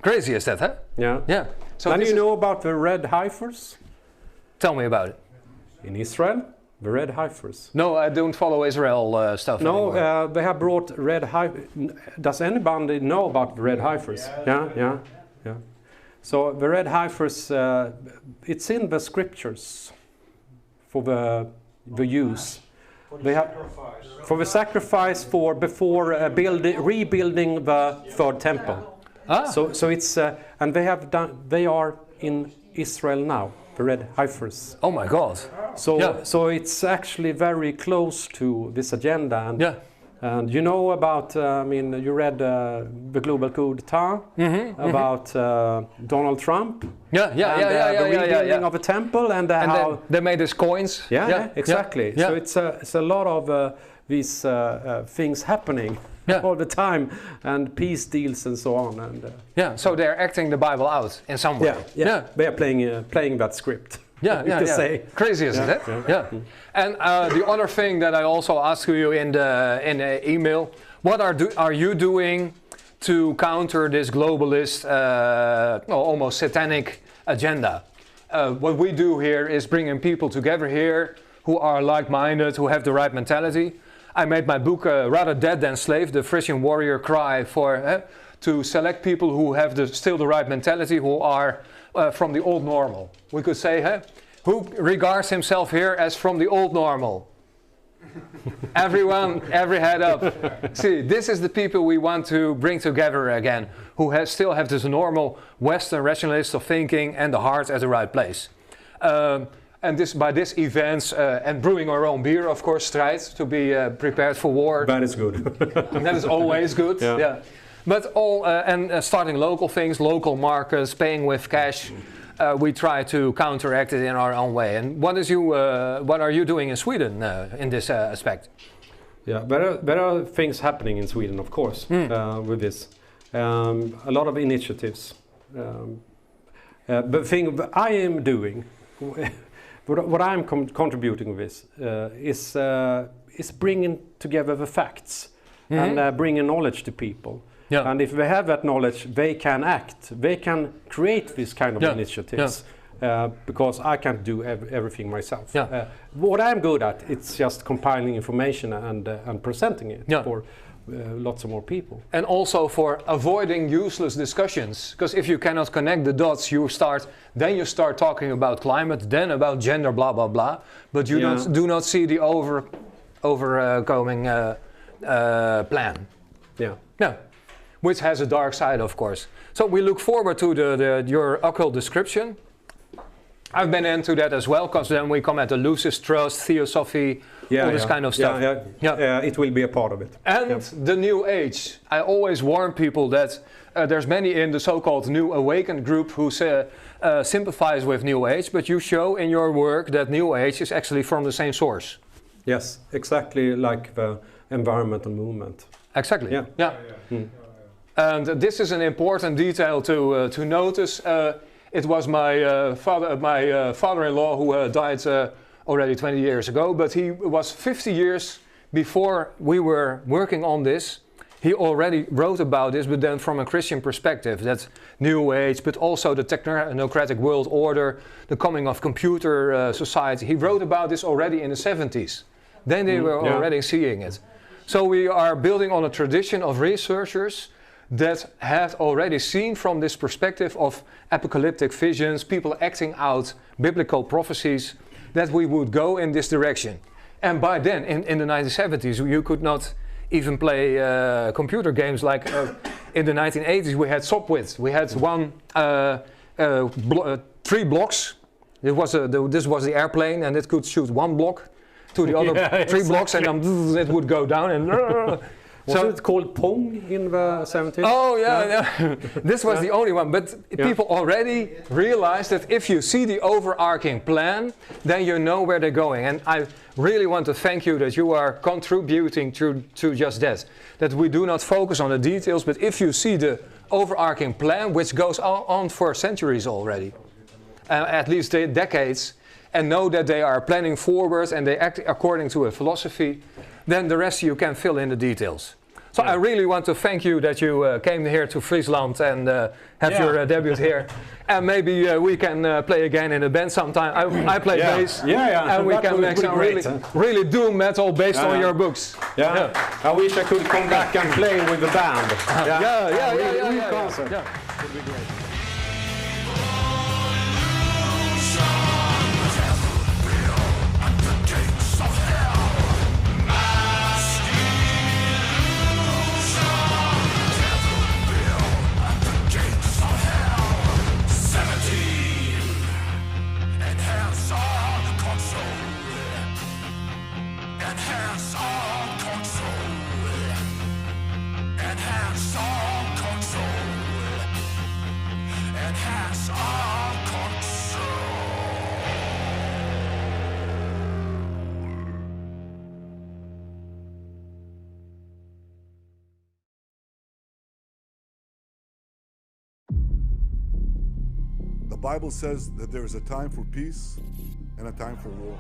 Crazy is that, huh? Yeah. Yeah. So Then this you is- know about the red heifers Tell me about it. in Israel? The red heifers. No, I don't follow Israel stuff No, anymore. they have brought red heifers. Does anybody know about the red heifers? Yeah. So the red heifers, it's in the scriptures for the use. They have for the sacrifice for before rebuilding the third temple. Ah, So it's and they have done. They are in Israel now. The red heifers. oh my God. So Yeah. so it's actually very close to this agenda. And Yeah. and you know about, I mean, you read the global coup d'etat about Donald Trump Yeah, yeah, and yeah, yeah, the yeah, rebuilding yeah. of a temple and, And how. then they made these coins. Yeah, exactly. Yeah. So it's a lot of these things happening Yeah. all the time, and peace deals and so on. And Yeah, so they're acting the Bible out in some way. yeah, they are playing that script. Yeah, you yeah, could yeah. say. Crazy, isn't it? Yeah. And the other thing that I also asked you in the email, what are you doing to counter this globalist, almost satanic agenda? What we do here is bringing people together here who are like-minded, who have the right mentality. I made my book Rather Dead Than Slave, the Frisian warrior cry for to select people who have still the right mentality, who are from the old normal. We could say, who regards himself here as from the old normal? Everyone, every head up. See, this is the people we want to bring together again, who still have this normal Western rationalist of thinking and the heart at the right place. And by this events and brewing our own beer, of course, strides to be prepared for war. That is good. That is always good. Yeah. But starting local things, local markets, paying with cash, we try to counteract it in our own way. And what are you doing in Sweden in this aspect? Yeah, there are things happening in Sweden, of course, with this. A lot of initiatives. The thing that I am doing, what I'm contributing with is bringing together the facts and bringing knowledge to people. Yeah. And if they have that knowledge, they can act. They can create this kind of initiatives. Because I can't do everything myself. Yeah. What I'm good at, it's just compiling information and presenting it for lots of more people. And also for avoiding useless discussions. Because if you cannot connect the dots, you start talking about climate, then about gender, blah, blah, blah. But you do not see the overcoming plan. Yeah. Yeah. Which has a dark side, of course. So we look forward to your occult description. I've been into that as well, because then we come at the Lucis Trust, Theosophy, all this kind of stuff. Yeah, it will be a part of it. And the New Age. I always warn people that there's many in the so-called New Awakened group who sympathize with New Age, but you show in your work that New Age is actually from the same source. Yes, exactly like the environmental movement. Exactly. Yeah. And this is an important detail to notice. It was my father-in-law who died already 20 years ago, but he was 50 years before we were working on this. He already wrote about this, but then from a Christian perspective, that New Age, but also the technocratic world order, the coming of computer society. He wrote about this already in the 70s. Then they were already seeing it. So we are building on a tradition of researchers that had already seen from this perspective of apocalyptic visions, people acting out biblical prophecies, that we would go in this direction. And by then, in the 1970s, you could not even play computer games like in the 1980s we had Sopwith. We had 3 blocks. This was the airplane, and it could shoot 1 block to the other 3 blocks, and then it would go down and... Was it called Pong in the 70s? Oh yeah. This was the only one, but people already realized that if you see the overarching plan, then you know where they're going. And I really want to thank you that you are contributing to just that we do not focus on the details, but if you see the overarching plan, which goes on for centuries already, at least decades, and know that they are planning forward and they act according to a philosophy, then the rest you can fill in the details. So I really want to thank you that you came here to Friesland and have your debut here. And maybe we can play again in a band sometime. I play bass. And we can make some really doom metal based on your books. I wish I could come back and play with the band. Concert. Would be great. The Bible says that there is a time for peace and a time for war.